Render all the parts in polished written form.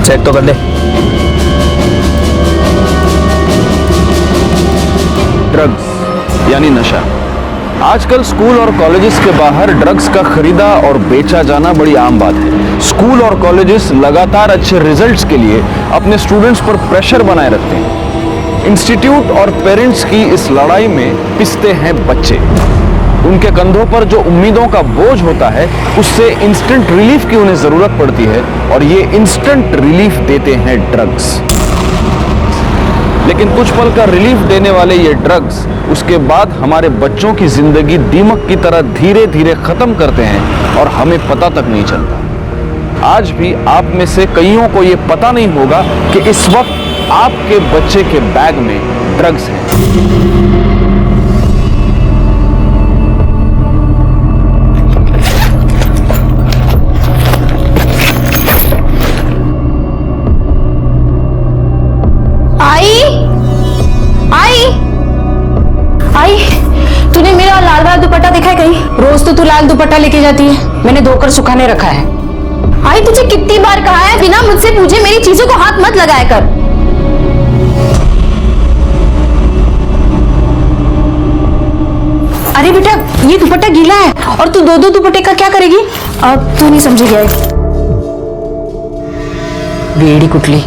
Set तो कर दे। Drugs यानी नशा। आजकल स्कूल और कॉलेजेस के बाहर ड्रग्स का खरीदा और बेचा जाना बड़ी आम बात है। स्कूल और कॉलेजेस लगातार अच्छे रिजल्ट्स के लिए अपने स्टूडेंट्स पर प्रेशर बनाए रखते हैं। इंस्टीट्यूट और पेरेंट्स की इस लड़ाई में पिसते हैं बच्चे। उनके कंधों पर जो उम्मीदों का बोझ होता है उससे इंस्टेंट रिलीफ की उन्हें जरूरत पड़ती है और ये इंस्टेंट रिलीफ देते हैं ड्रग्स। लेकिन कुछ पल का रिलीफ देने वाले ये ड्रग्स उसके बाद हमारे बच्चों की जिंदगी दीमक की तरह धीरे धीरे खत्म करते हैं और हमें पता तक नहीं चलता। आज भी आप में से कईयों को ये पता नहीं होगा कि इस वक्त आपके बच्चे के बैग में ड्रग्स हैं। तूने मेरा लाल वाला दुपट्टा देखा है कहीं? रोज तो तू लाल दुपट्टा लेके जाती है, मैंने धोकर सुखाने रखा है। आई तुझे कितनी बार कहा है बिना मुझसे पूछे मेरी चीजों को हाथ मत लगाया कर। अरे बेटा ये दुपट्टा गीला है और तू दो दुपट्टे का क्या करेगी? अब तू नहीं समझी गया। बेड़ी कुटली।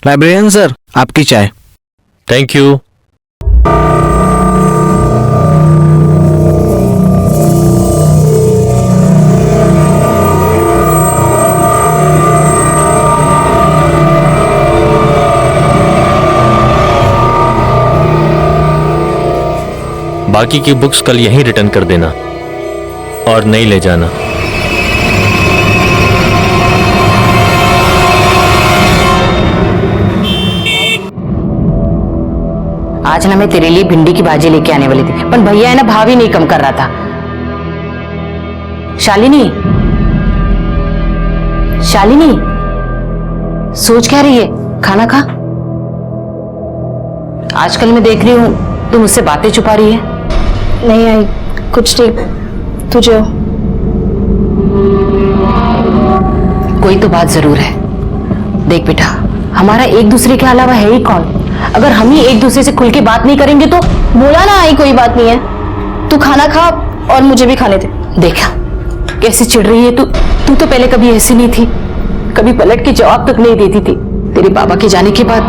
लाइब्रेरियन सर, आपकी चाय। Thank you. बाकी की बुक्स कल यहीं रिटर्न कर देना और नहीं ले जाना। आज ना मैं तेरे लिए भिंडी की भाजी लेके आने वाली थी, पर भैया है ना भाव ही नहीं कम कर रहा था। शालिनी, शालिनी, सोच क्या रही है? खाना खा। आजकल मैं देख रही हूँ तू मुझसे बातें छुपा रही है। नहीं आई, कुछ नहीं, तुझे कोई तो बात जरूर है। देख बेटा, हमारा एक दूसरे के अलावा है ही कौन? अगर हम ही एक दूसरे से खुल के बात नहीं करेंगे तो। बोला ना आई, कोई बात नहीं है, तू खाना खा और मुझे भी खाने दे। देखा कैसे चिढ़ रही है तू। तू तो पहले कभी ऐसी नहीं थी, कभी पलट के जवाब तक नहीं देती थी। तेरे बाबा के जाने के बाद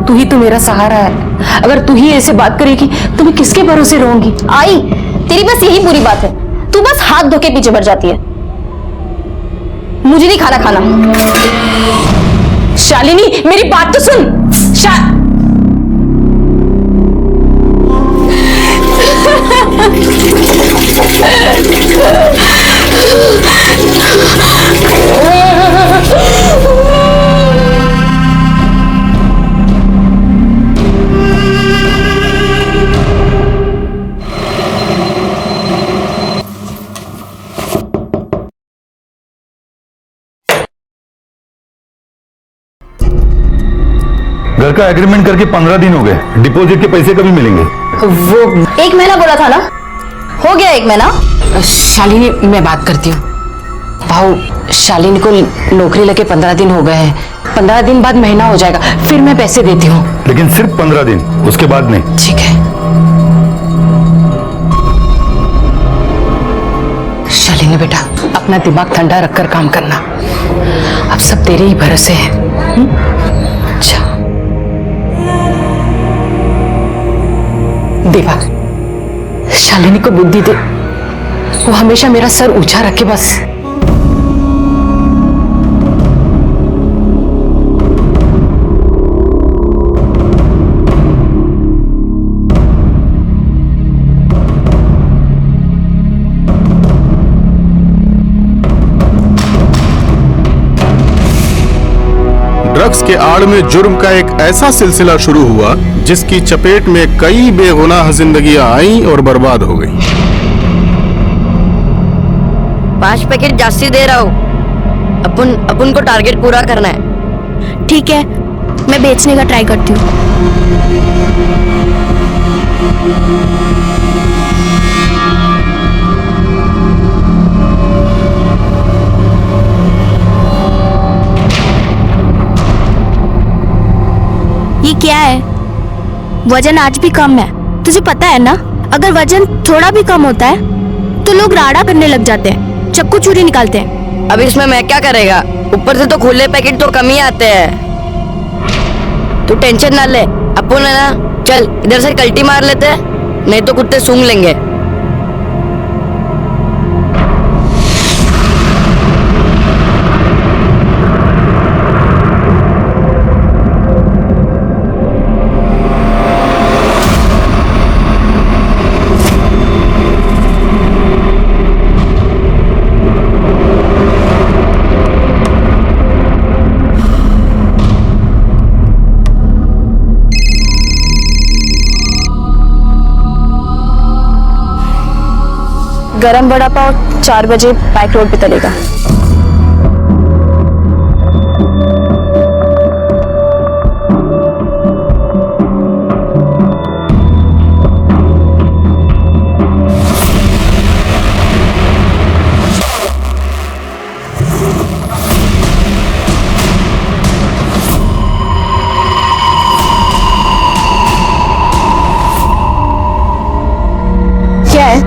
तू ही तो मेरा सहारा है। अगर तू ही ऐसे बात करेगी तो मैं किसके भरोसे रहूंगी? आई, तेरी बस यही बुरी बात है, तू बस हाथ धो के पीछे बढ़ जाती है। मुझे नहीं खाना खाना। शालिनी मेरी बात तो सुन। घर का एग्रीमेंट करके 15 दिन हो गए, डिपॉजिट के पैसे कभी मिलेंगे? वो 1 महीना बोला था ना, हो गया 1 महीना। शालिनी मैं बात करती हूँ। भाऊ, शालिनी को नौकरी लगे 15 दिन हो गए हैं। 15 दिन बाद महीना हो जाएगा, फिर मैं पैसे देती हूँ। लेकिन सिर्फ 15 दिन, उसके बाद नहीं। ठीक है। शालिनी बेटा, अपना दिमाग ठंडा रखकर काम करना। अब सब तेरे ही भरोसे है। अच्छा देवा, शालिनी को बुद्धि दे, वो हमेशा मेरा सर ऊंचा रखे बस। ड्रग्स के आड़ में जुर्म का एक ऐसा सिलसिला शुरू हुआ जिसकी चपेट में कई बेगुनाह जिंदगियां आईं और बर्बाद हो गईं। 5 पैकेट जास्ती दे रहा हूँ, अपन को टारगेट पूरा करना है। ठीक है, मैं बेचने का ट्राई करती हूँ। है वजन आज भी कम है, तुझे पता है ना? अगर वजन थोड़ा भी कम होता है तो लोग राड़ा करने लग जाते हैं, चक्कू चूरी निकालते हैं। अब इसमें मैं क्या करेगा? ऊपर से तो खुले पैकेट तो कम ही आते हैं। तू टेंशन ना ले, अपन है ना, चल इधर से कल्टी मार लेते हैं, नहीं तो कुत्ते सूंघ लेंगे। गरम वड़ा पाव 4 बजे पैक रोड पे चलेगा। क्या है?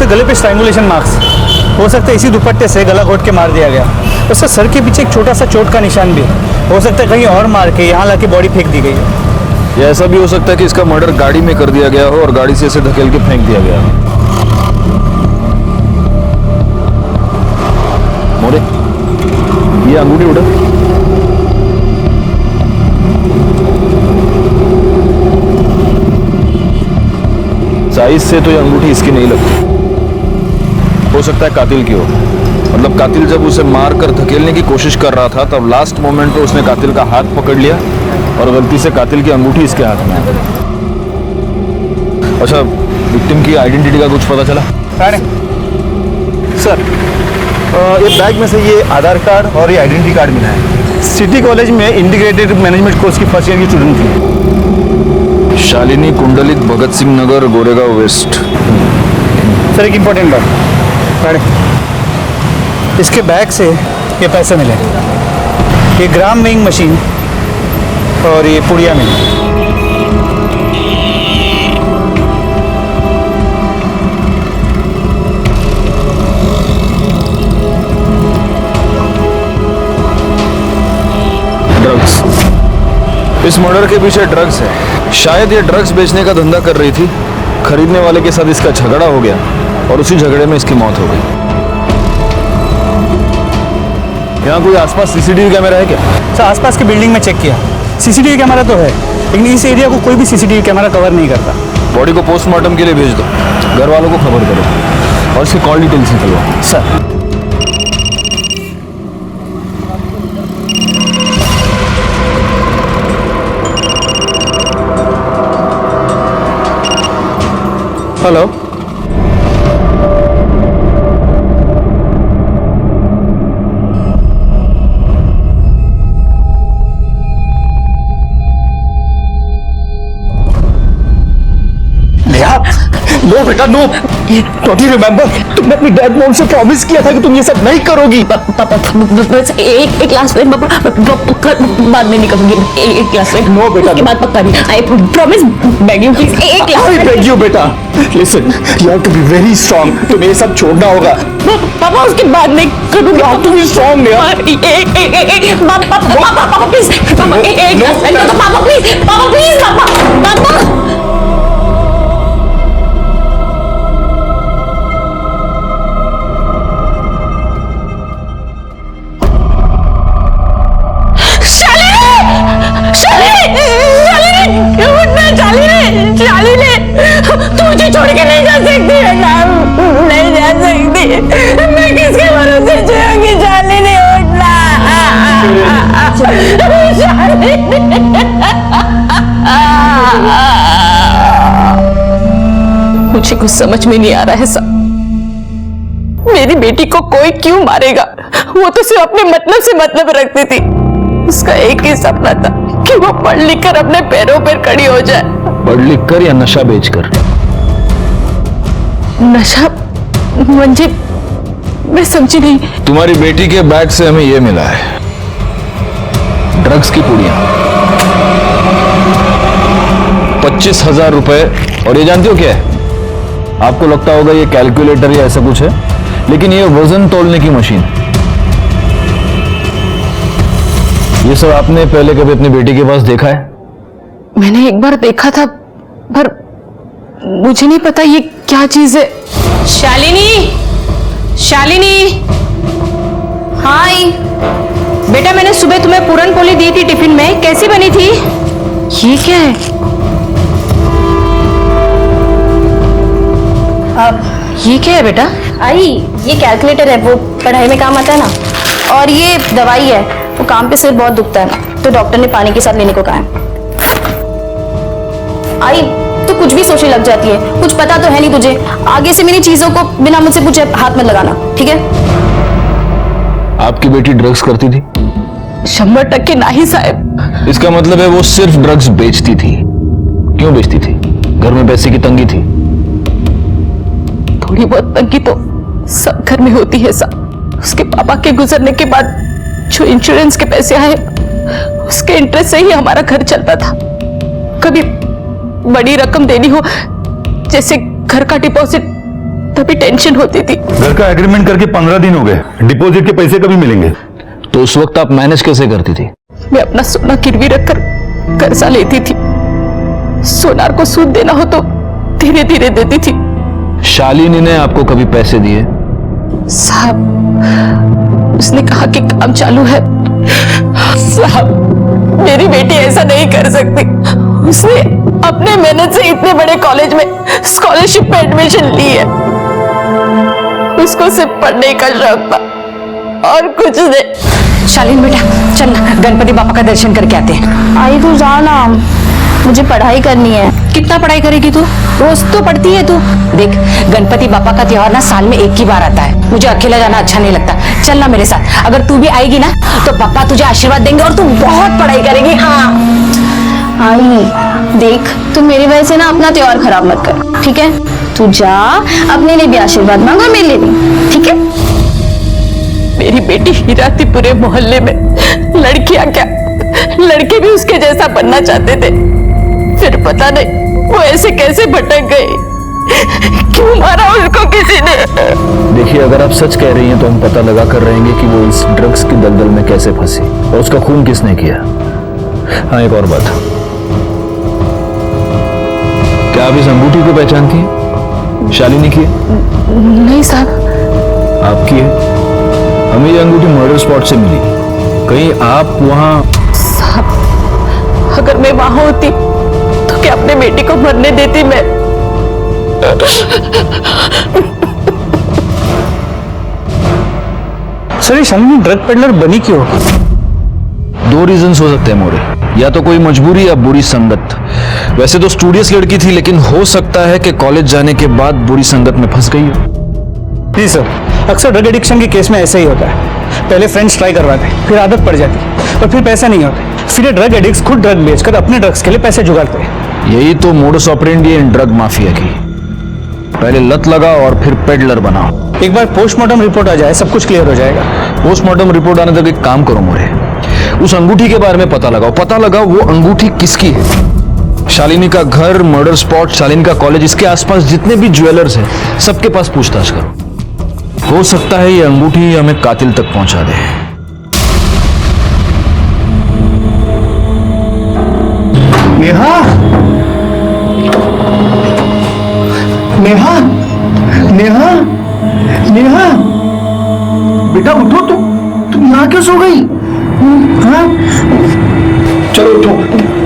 गले पे स्ट्रैंगुलेशन मार्क्स हो सकता है, इसी दुपट्टे से गला घोट के मार दिया गया। उससे सर के पीछे एक छोटा सा चोट का निशान भी है। हो सकता है कहीं और मार के यहाँ लाके बॉडी फेंक दी गई है। या ऐसा भी हो सकता है कि इसका मर्डर गाड़ी में कर दिया गया हो और गाड़ी से इसे धकेल के फेंक दिया गया हो। मोरे, ये अंगूठी उड़ा। साइज से तो ये अंगूठी इसकी नहीं लगती। हो सकता है कातिल की हो। मतलब कातिल जब उसे मारकर धकेलने की कोशिश कर रहा था तब लास्ट मोमेंट पे उसने कातिल का हाथ पकड़ लिया और गलती से कातिल की अंगूठी इसके हाथ में आ गई। अच्छा, विक्टिम की आइडेंटिटी का कुछ पता चला? सर, ये बैग में से ये आधार कार्ड और ये आइडेंटिटी कार्ड मिला है। सिटी कॉलेज में इंटीग्रेटेड मैनेजमेंट कोर्स की फर्स्ट ईयर की स्टूडेंट थी। शालिनी कुंडलित, भगत सिंह नगर, गोरेगांव वेस्ट। सर, एक इम्पोर्टेंट बात, इसके बैग से ये पैसे मिले, ये ग्राम वेइंग मशीन और ये पुड़िया में। ड्रग्स। इस मर्डर के पीछे ड्रग्स है। शायद ये ड्रग्स बेचने का धंधा कर रही थी, खरीदने वाले के साथ इसका झगड़ा हो गया और उसी झगड़े में इसकी मौत हो गई। यहाँ कोई आसपास सीसीटीवी कैमरा है क्या? सर, आसपास की बिल्डिंग में चेक किया, सीसीटीवी कैमरा तो है, लेकिन इस एरिया को कोई भी सीसीटीवी कैमरा कवर नहीं करता। बॉडी को पोस्टमार्टम के लिए भेज दो, घर वालों को खबर करो और इसकी कॉल डिटेल्स निकलवाओ। सर, हेलो, नो बेटा नो, डोंट यू रिमेम्बर, तुमने अपनी डैड मॉम से प्रॉमिस किया था कि तुम ये सब नहीं करोगी। बस एक ग्लास बाद में निकलूंगी, एक ग्लास नो बेटा, उसके बाद पक्का नहीं। I promise, beg you please, एक ग्लास। आई बेग यू बेटा, listen, you have to be very strong, तुम्हें ये सब छोड़ना होगा। पापा उसके बाद में करूंगी। You have to be strong, यार। पापा प्लीज, पापा एक ग्लास, पापा प्लीज, पापा प्लीज, पापा। तू मुझे छोड़ के नहीं जा सकती है ना, नहीं जा सकती। मैं किसके मुझे कुछ समझ में नहीं आ रहा है सब। मेरी बेटी को कोई क्यों मारेगा? वो तो सिर्फ अपने मतलब से मतलब रखती थी। उसका एक ही सपना था कि वो पढ़ लिख कर अपने पैरों पर खड़ी हो जाए। पढ़ लिख कर या नशा बेचकर? नशा मंजे, मैं समझी नहीं। तुम्हारी बेटी के बैग से हमें यह मिला है, ड्रग्स की पुड़ियां, 25,000 रुपए। और ये जानती हो क्या है? आपको लगता होगा ये कैलकुलेटर या ऐसा कुछ है, लेकिन ये वजन तोलने की मशीन। ये सब आपने पहले कभी अपनी बेटी के पास देखा है? मैंने एक बार देखा था, पर मुझे नहीं पता ये क्या चीज है। शालिनी, शालिनी। हाय बेटा, मैंने सुबह तुम्हें पूरन पोली दी थी टिफिन में, कैसी बनी थी? ये क्या है? ये क्या है बेटा? आई, ये कैलकुलेटर है, वो पढ़ाई में काम आता है ना। और ये दवाई है, वो काम पे सिर बहुत दुखता है तो डॉक्टर ने पानी के साथ लेने को कहा है। आई, तो कुछ भी सोचने लग जाती है, कुछ पता तो है नहीं तुझे। आगे से मेरी चीजों को बिना मुझसे पूछे हाथ मत लगाना, ठीक है? आपकी बेटी ड्रग्स करती थी? 100% नहीं साहब। इसका मतलब है वो सिर्फ ड्रग्स बेचती थी। क्यों बेचती थी? घर में पैसे की तंगी थी? थोड़ी बहुत तंगी तो सब घर में होती है साहब। उसके पापा के गुजरने के बाद जो इंश्योरेंस के पैसे आए, उसके इंटरेस्ट से ही हमारा घर चलता था। कभी बड़ी रकम देनी हो, जैसे घर का डिपॉजिट, तभी टेंशन होती थी। घर का एग्रीमेंट करके 15 दिन हो गए, डिपॉजिट के पैसे कभी मिलेंगे? तो उस वक्त आप मैनेज कैसे करती थी? मैं अपना सोना गिरवी रखकर कर्जा लेती थी। सोनार को सूद देना हो तो धीरे धीरे देती थी। शालिनी ने आपको कभी पैसे दिए? साहब, उसने कहा कि काम चालू है। साहब, मेरी बेटी ऐसा नहीं कर सकती। उसने अपने मेहनत से इतने बड़े कॉलेज में स्कॉलरशिप में एडमिशन ली है। उसको सिर्फ पढ़ने का शौक था और कुछ नहीं। शालीन बेटा, चल गणपति बापा का दर्शन करके आते हैं। आई तू जा ना, मुझे पढ़ाई करनी है। कितना पढ़ाई करेगी तू? रोज तो पढ़ती है तू। देख, गणपति बापा का त्योहार ना साल में एक ही बार आता है। मुझे अकेला जाना अच्छा नहीं लगता। चल ना मेरे साथ। अगर तू भी आएगी ना तो पापा तुझे आशीर्वाद देंगे और तू बहुत पढ़ाई करेगी। हाँ आई देख, तू मेरी वजह से ना अपना त्योहार खराब मत कर, ठीक है? तू जा, अपने लिए भी आशीर्वाद मांग और मेरे लिए भी, ठीक है? मेरी बेटी हीरा थी पूरे मोहल्ले में। लड़कियां क्या, लड़के भी उसके जैसा बनना चाहते थे। फिर पता नहीं वो ऐसे कैसे भटक गई। क्यों मारा उसको किसी ने? देखिए, अगर आप सच कह रही हैं तो हम पता लगा कर रहेंगे कि वो इस ड्रग्स की दलदल में कैसे फंसी और उसका खून किसने किया। हाँ, एक और बात, क्या आप इस अंगूठी को पहचानती हैं? शालिनी की है? नहीं साहब। आपकी है? हमें ये अंगूठी मर्डर स्पॉट से मिली। कहीं आप वहां? साहब, अगर मैं वहां होती तो क्या अपने बेटी को मरने देती मैं? सर, ये शालिनी ड्रग पेडलर बनी क्यों? दो रीजंस हो सकते हैं मोरे, या तो कोई मजबूरी या बुरी संगत। वैसे तो स्टूडियस लड़की थी, लेकिन हो सकता है कि कॉलेज जाने के बाद बुरी संगत में फंस गई हो। जी सर, अक्सर ड्रग एडिक्शन के केस में ऐसा ही होता है। पहले फ्रेंड्स ट्राई करवाते, फिर आदत पड़ जाती और फिर पैसा नहीं होता। फिर ये ड्रग एडिक्ट्स खुद ड्रग बेचकर अपने ड्रग्स के लिए पैसे जुगाड़ते हैं। यही तो मोडस ऑपरेंडी इन ड्रग माफिया की। पहले लत लगाओ और फिर पेडलर बनाओ। एक बार पोस्टमार्टम रिपोर्ट आ जाए, सब कुछ क्लियर हो जाएगा। पोस्टमार्टम रिपोर्ट आने तक एक काम करो मोरे, उस अंगूठी के बारे में पता लगाओ वो अंगूठी किसकी है। शालिनी का घर, मर्डर स्पॉट, शालिनी का कॉलेज, इसके आसपास जितने भी ज्वेलर्स हैं सबके पास पूछताछ करो। हो सकता है ये अंगूठी हमें कातिल तक पहुंचा दे। नेहा, नेहा, नेहा, नेहा, बेटा उठो, तुम यहाँ क्यों सो गई? हाँ? चलो उठो,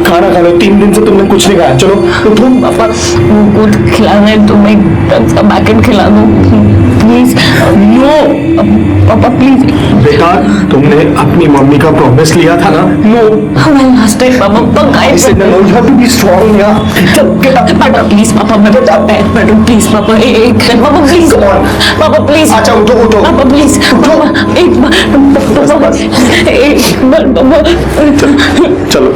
खाना खाना खा लो, 3 दिन से तुमने कुछ नहीं खाया। चलो उठो। पापा कुछ खिलाना है तो मैं ड्रग्स का पैकेट खिला दूं प्लीज। नो पापा प्लीज। बेटा तुमने अपनी मम्मी का प्रॉमिस लिया था ना। नो लास्ट टाइम पापा पक्का you have to be strong यार। पापा प्लीज पापा मैं बैठो प्लीज पापा एक पापा प्लीज पापा प्लीज। अच्छा उठो उठो पापा प्लीज पापा एक बार पापा चलो।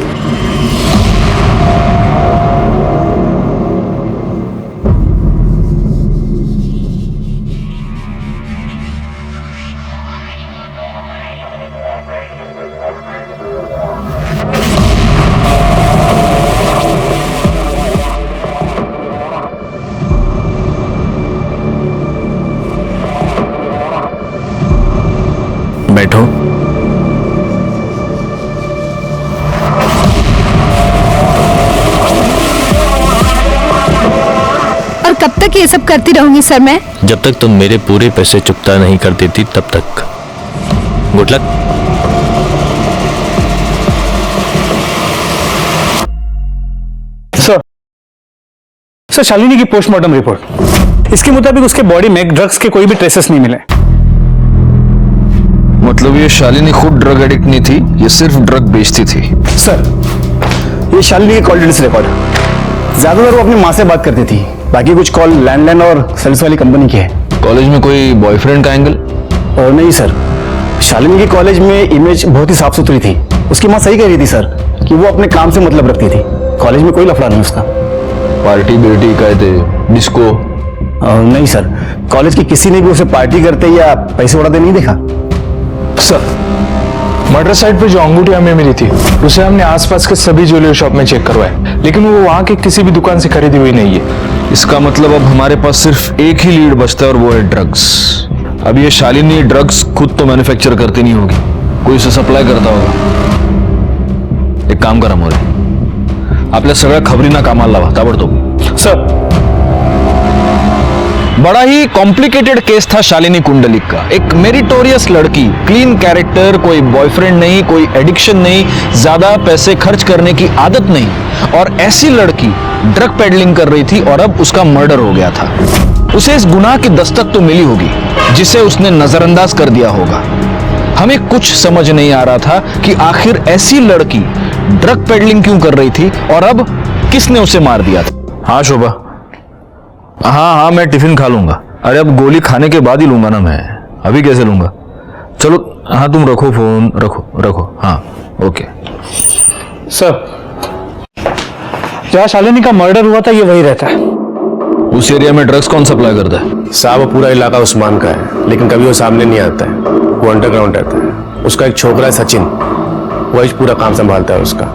बैठो। और कब तक ये सब करती रहूंगी सर मैं? जब तक तुम मेरे पूरे पैसे चुकता नहीं कर देती तब तक। Good luck. सर शालिनी की पोस्टमार्टम रिपोर्ट, इसके मुताबिक उसके बॉडी में ड्रग्स के कोई भी ट्रेसेस नहीं मिले। मतलब ये शालिनी खुद ड्रग एडिक्ट नहीं थी, ये सिर्फ ड्रग बेचती थी। सर ये शालिनी के कॉल डिटेल्स रिकॉर्ड। ज्यादातर वो अपनी माँ से बात करती थी, बाकी कुछ कॉल लैंडलाइन और सेल्स वाली कंपनी की है। कॉलेज में कोई बॉयफ्रेंड का एंगल? और नहीं सर, शालिनी की कॉलेज में इमेज बहुत ही साफ सुथरी थी। उसकी माँ सही कह रही थी सर कि वो अपने काम से मतलब रखती थी, कॉलेज में कोई लफड़ा नहीं उसका। पार्टी बिर्टी कहते, डिस्को? नहीं सर, कॉलेज की किसी ने भी उसे पार्टी करते या पैसे उड़ाते नहीं देखा। सर मर्डर साइट पे जो अंगूठी हमें मिली थी उसे हमने आसपास के सभी ज्वेलरी शॉप में चेक करवाया, लेकिन वो वहां के किसी भी दुकान से खरीदी हुई नहीं है। इसका मतलब अब हमारे पास सिर्फ एक ही लीड बचता है और वो है ड्रग्स। अब ये शालिनी ड्रग्स खुद तो मैन्युफैक्चर करती नहीं होगी, कोई उसे सप्लाई करता होगा। एक काम करा मोरे, आपल्या सगळ्या खबरींना कामाला लावा ताबडतोब। सर बड़ा ही कॉम्प्लिकेटेड केस था शालिनी कुंडलिक का। एक मेरिटोरियस लड़की, क्लीन कैरेक्टर, कोई बॉयफ्रेंड नहीं, कोई एडिक्शन नहीं, ज्यादा पैसे खर्च करने की आदत नहीं, और ऐसी लड़की ड्रग पेडलिंग कर रही थी और अब उसका मर्डर हो गया था। उसे इस गुनाह की दस्तक तो मिली होगी जिसे उसने नजरअंदाज कर दिया होगा। हमें कुछ समझ नहीं आ रहा था कि आखिर ऐसी लड़की ड्रग पेडलिंग क्यों कर रही थी और अब किसने उसे मार दिया था। हाँ शोभा, हाँ मैं टिफिन खा लूंगा। अरे अब गोली खाने के बाद ही लूंगा ना मैं, अभी कैसे लूंगा? चलो हाँ तुम रखो फोन, रखो। हाँ ओके। सर जहाँ शालिनी का मर्डर हुआ था ये वही रहता है। उस एरिया में ड्रग्स कौन सप्लाई करता है? साहब पूरा इलाका उस्मान का है, लेकिन कभी वो सामने नहीं आता है, वो अंडरग्राउंड रहता है। उसका एक छोकरा है सचिन, वही पूरा काम संभालता है उसका।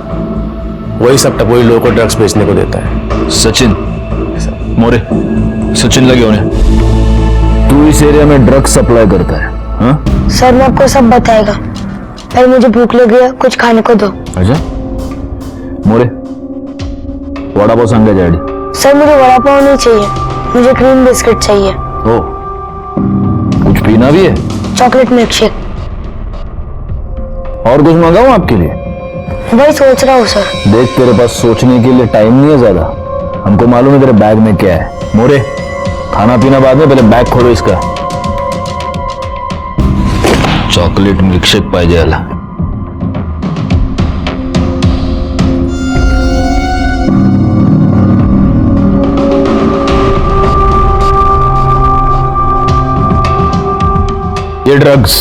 वही सब टपोरी लोगों को ड्रग्स बेचने को देता है। सचिन मोरे, सचिन लगे होने। तू इस एरिया में ड्रग्स सप्लाई करता है? हाँ सर मैं आपको सब बताएगा, पहले मुझे भूख लगी है, कुछ खाने को दो। अच्छा मोरे, वड़ा पाव सांगे डैडी। सर मुझे वड़ा पाव नहीं चाहिए, मुझे क्रीम बिस्किट चाहिए। ओ कुछ पीना भी है? Chocolate milk shake. और कुछ मंगाऊं आपके लिए? वही सोच रहा हूँ सर। देख तेरे पास सोचने के लिए टाइम नहीं है ज्यादा, हमको मालूम है तेरे बैग में क्या है। मोरे खाना पीना बाद में, पहले बैग खोलो इसका। चॉकलेट मिल्कशेक पाहिजे याला। ये ड्रग्स,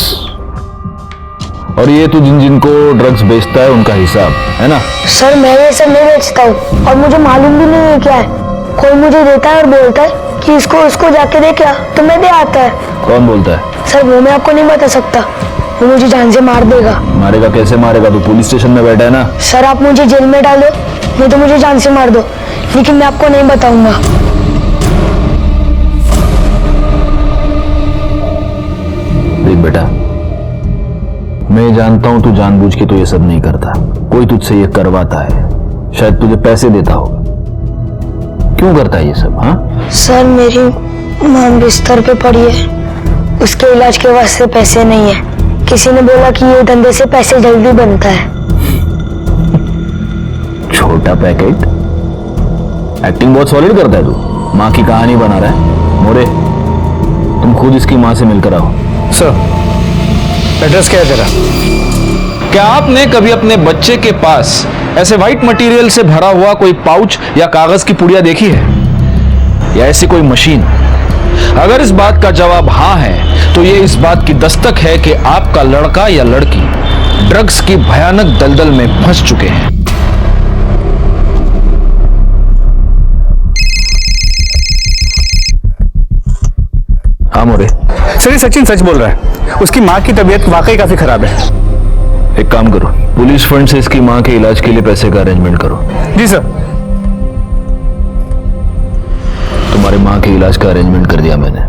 और ये तू जिनको ड्रग्स बेचता है उनका हिसाब है ना? सर मैं ये सब नहीं बेचता हूँ और मुझे मालूम भी नहीं है क्या है। कोई मुझे देता है और बोलता है कि इसको उसको जाके दे, क्या तुम्हें दे आता है। कौन बोलता है? सर वो मैं आपको नहीं बता सकता, वो मुझे जान से मार देगा। मारेगा? कैसे मारेगा? तू पुलिस स्टेशन में बैठा है ना। सर आप मुझे जेल में डालो, नहीं तो मुझे जान से मार दो, लेकिन मैं आपको नहीं बताऊंगा। देख बेटा, मैं जानता हूं तू जानबूझ के तो ये सब नहीं करता, कोई तुझसे ये करवाता है, शायद तुझे पैसे देता होगा। क्यों करता है ये सब? हाँ सर मेरी मां बिस्तर पे पड़ी है, उसके इलाज के वास्ते पैसे नहीं है। किसी ने बोला कि ये धंधे से पैसे जल्दी बनता है। छोटा पैकेट? एक्टिंग बहुत सॉलिड करता है तू। माँ की कहानी बना रहा है। मोरे, तुम खुद इसकी माँ से मिलकर आओ। सर एड्रेस क्या है तेरा? क्या आपने कभी अपने बच्चे के पास ऐसे व्हाइट मटेरियल से भरा हुआ कोई पाउच या कागज की पुड़िया देखी है, या ऐसी कोई मशीन? अगर इस बात का जवाब हाँ है तो ये इस बात की दस्तक है कि आपका लड़का या लड़की ड्रग्स की भयानक दलदल में फंस चुके हैं। हाँ मोरे। सर ये सचिन सच बोल रहा है, उसकी माँ की तबीयत वाकई काफी खराब है। एक काम करो, पुलिस फंड से इसकी माँ के इलाज के लिए पैसे का अरेंजमेंट करो। जी सर। तुम्हारे माँ के इलाज का अरेंजमेंट कर दिया मैंने।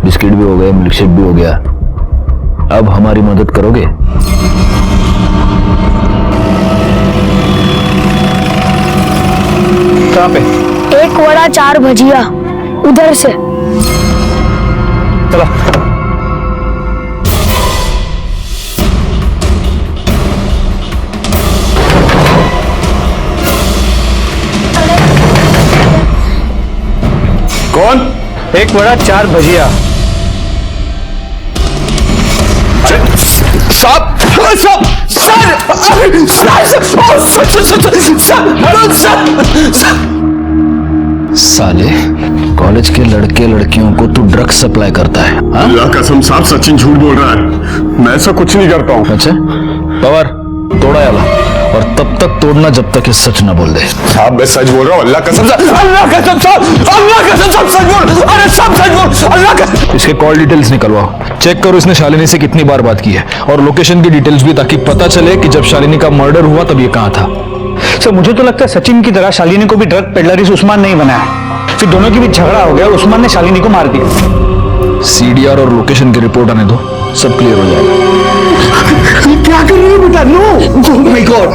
बिस्किट भी हो गए, मिल्कशेक भी हो गया। अब हमारी मदद करोगे? कहाँ पे? 1 वड़ा 4 भजिया उधर से। चलो। कौन? 1 वड़ा 4 भजिया। साले, कॉलेज के लड़के लड़कियों को तू ड्रग्स सप्लाई करता है? हाँ? अल्लाह कसम साहब सचिन झूठ बोल रहा है, मैं ऐसा कुछ नहीं करता हूँ। अच्छा, पवार तोड़ा याला, और तब तक तोड़ना जब तक ये सच ना बोल दे। साहब मैं सच बोल रहा हूँ, अल्लाह कसम साहब, सच बोल, अरे सब सच बोल, अल्लाह कसम। इसके कॉल डिटेल्स निकलवाओ, चेक करो इसने शालिनी से कितनी बार बात की है, और लोकेशन की डिटेल्स भी, ताकि पता चले कि जब शालिनी का मर्डर हुआ तब ये कहाँ था। सर मुझे तो लगता है सचिन की तरह शालिनी को भी ड्रग पेडलर इस उस्मान नहीं बनाया, फिर दोनों की भी झगड़ा हो गया, उस्मान ने शालिनी को मार दिया। सीडीआर और लोकेशन की रिपोर्ट आने दो, सब क्लियर हो जाएगा। क्या कर रही है बेटा? नो, ओह माय गॉड,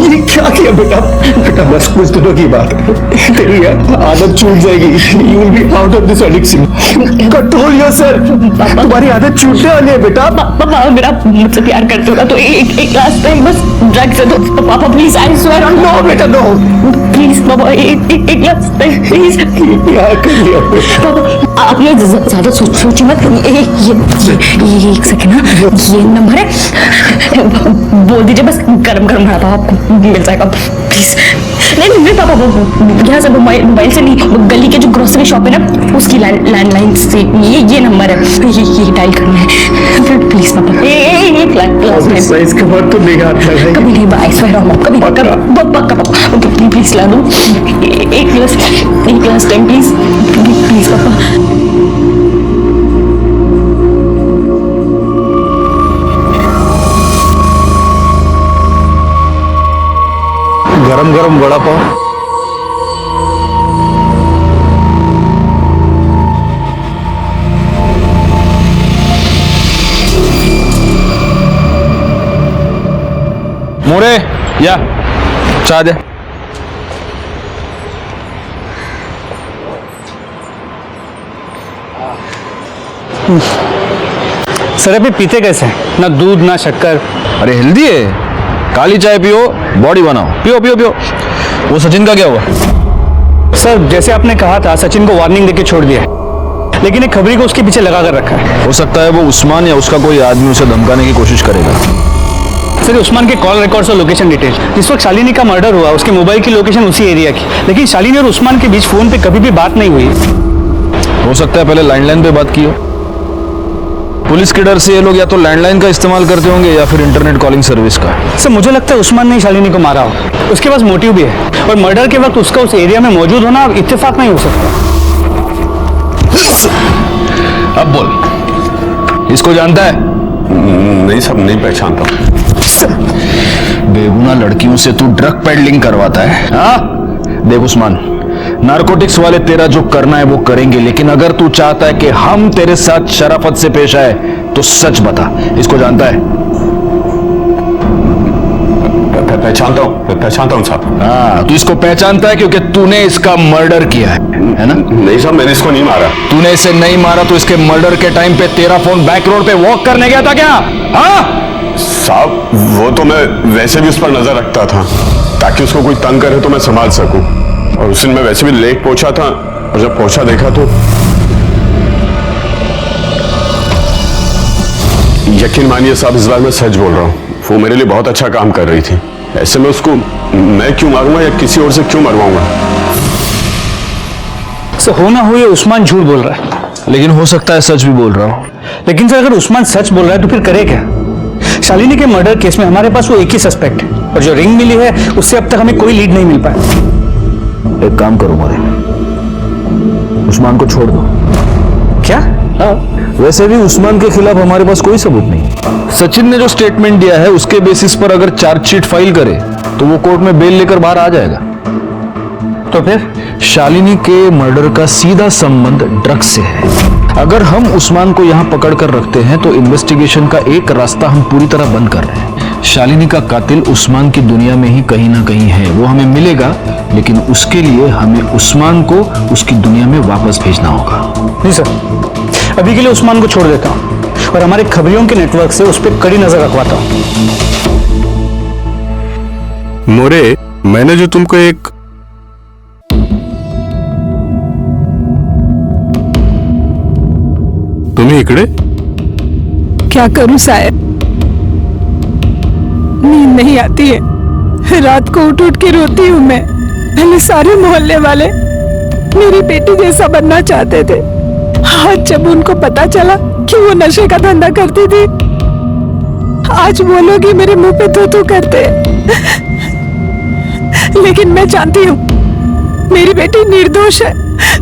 ये क्या किया बेटा? बेटा बस कुछ दिनों की बात है, तेरी आदत छूट जाएगी, you will be out of this addiction, control yourself. तुम्हारी आदत छूटने वाली है बेटा। पापा मेरा मुझसे प्यार करते होगा तो एक लास्ट टाइम बस ड्रग से दो पापा, please, I swear on. No बेटा नो, प्लीज पापा, एक लास्ट टाइम प्लीज। क्या कर लिया पापा आप ये ज्यादा सोचिए मत। ये एक सेकंड ना, ये नंबर है, बोल दीजिए बस, गरम गरम रहा पापा, मिल जाएगा प्लीज। नहीं पापा, वो यहाँ से मोबाइल से नहीं, वो गली के जो ग्रोसरी शॉप है ना, उसकी लैंडलाइन से ये नंबर है, ये डायल करना है प्लीज पापा। एक लास्ट टाइम इसके बाद तो नहीं आता है कभी नहीं, आई स्वेयर ऑन कभी पक्का पापा, प्लीज ला दो एक लास्ट टाइम प्लीज प्लीज पापा। गरम गरम वड़ा पाव। मोरे, या चाय दे। सर अभी पीते कैसे हैं? ना दूध ना शक्कर। अरे हेल्दी है, काली चाय पियो, बॉडी बनाओ, पियो पियो पियो। वो सचिन का क्या हुआ? सर जैसे आपने कहा था, सचिन को वार्निंग देके छोड़ दिया, लेकिन एक खबरी को उसके पीछे लगा कर रखा है। हो सकता है वो उस्मान या उसका कोई आदमी उसे धमकाने की कोशिश करेगा। सर उस्मान के कॉल रिकॉर्ड्स और लोकेशन डिटेल, जिस वक्त शालिनी का मर्डर हुआ उसके मोबाइल की लोकेशन उसी एरिया की, लेकिन शालिनी और उस्मान के बीच फोन पे कभी भी बात नहीं हुई। हो सकता है पहले लैंडलाइन पे बात की हो। पुलिस के डर से ये लोग या तो लैंडलाइन का इस्तेमाल करते होंगे या फिर इंटरनेट कॉलिंग सर्विस का। सर मुझे लगता है उस्मान ने शालिनी को मारा हो, उसके पास मोटिव भी है, और मर्डर के वक्त उसका उस एरिया में मौजूद होना इत्तेफाक नहीं हो सकता। अब बोल, इसको जानता है? नहीं सब नहीं पहचानता। बेगुनाह लड़कियों से तू ड्रग पेडलिंग करवाता है? हाँ देख उस्मान, नारकोटिक्स वाले तेरा जो करना है वो करेंगे, लेकिन अगर तू चाहता है कि हम तेरे साथ शराफत से पेश आए तो सच बता, इसको जानता है? पहचानता हूँ साहब। हाँ, तू इसको पहचानता है क्योंकि तूने इसका मर्डर किया है ना? नहीं साहब, मैंने इसको नहीं मारा। तूने इसे नहीं मारा तो इसके मर्डर के टाइम पे तेरा फोन बैक रोड पे वॉक करने गया था क्या? हाँ साहब वो तो मैं वैसे भी उस पर नजर रखता था ताकि उसको कोई तंग करे तो मैं संभाल सकूं। और उस दिन मैं वैसे भी लेट पहुंचा था और जब पहुंचा देखा तो यकीन मानिए साहब, इस बार मैं सच बोल रहा हूं, वो मेरे लिए बहुत अच्छा काम कर रही थी। ऐसे में उसको मैं क्यों मारूंगा या किसी और से क्यों मरवाऊंगा? सर हो ना हो ये उस्मान झूठ बोल रहा है। लेकिन हो सकता है सच भी बोल रहा हूँ। लेकिन सर अगर उस्मान सच बोल रहा है तो फिर करे क्या? शालिनी के मर्डर केस में हमारे पास वो एक ही सस्पेक्ट है और जो रिंग मिली है उससे अब तक हमें कोई लीड नहीं मिल पाया। एक काम करो मोरे, उस्मान को छोड़ दो। क्या? वैसे भी उस्मान के खिलाफ हमारे पास कोई सबूत नहीं। सचिन ने जो स्टेटमेंट दिया है उसके बेसिस पर अगर चार्जशीट फाइल करे तो वो कोर्ट में बेल लेकर बाहर आ जाएगा। तो फिर शालिनी के मर्डर का सीधा संबंध ड्रग्स से है। अगर हम उस्मान को यहाँ पकड़ कर रखते हैं तो इन्वेस्टिगेशन का एक रास्ता हम पूरी तरह बंद कर रहे हैं। शालिनी का कातिल उस्मान की दुनिया में ही कहीं ना कहीं है, वो हमें मिलेगा, लेकिन उसके लिए हमें उस्मान को उसकी दुनिया में वापस भेजना होगा। नहीं सर, अभी के लिए उस्मान को छोड़ देता हूँ और हमारे खबरियों के नेटवर्क से उस पर कड़ी नजर रखवाता हूँ। मोरे, मैंने जो तुमको एक तुम्ही इकडे क्या करूं साहब, नींद नहीं आती है। रात को उठ उठ के रोती हूँ मैं। पहले सारे मोहल्ले वाले मेरी बेटी जैसा बनना चाहते थे। आज जब उनको पता चला कि वो नशे का धंधा करती थी, आज वो लोग ही मेरे मुंह पे थू थू करते। लेकिन मैं जानती हूँ मेरी बेटी निर्दोष है,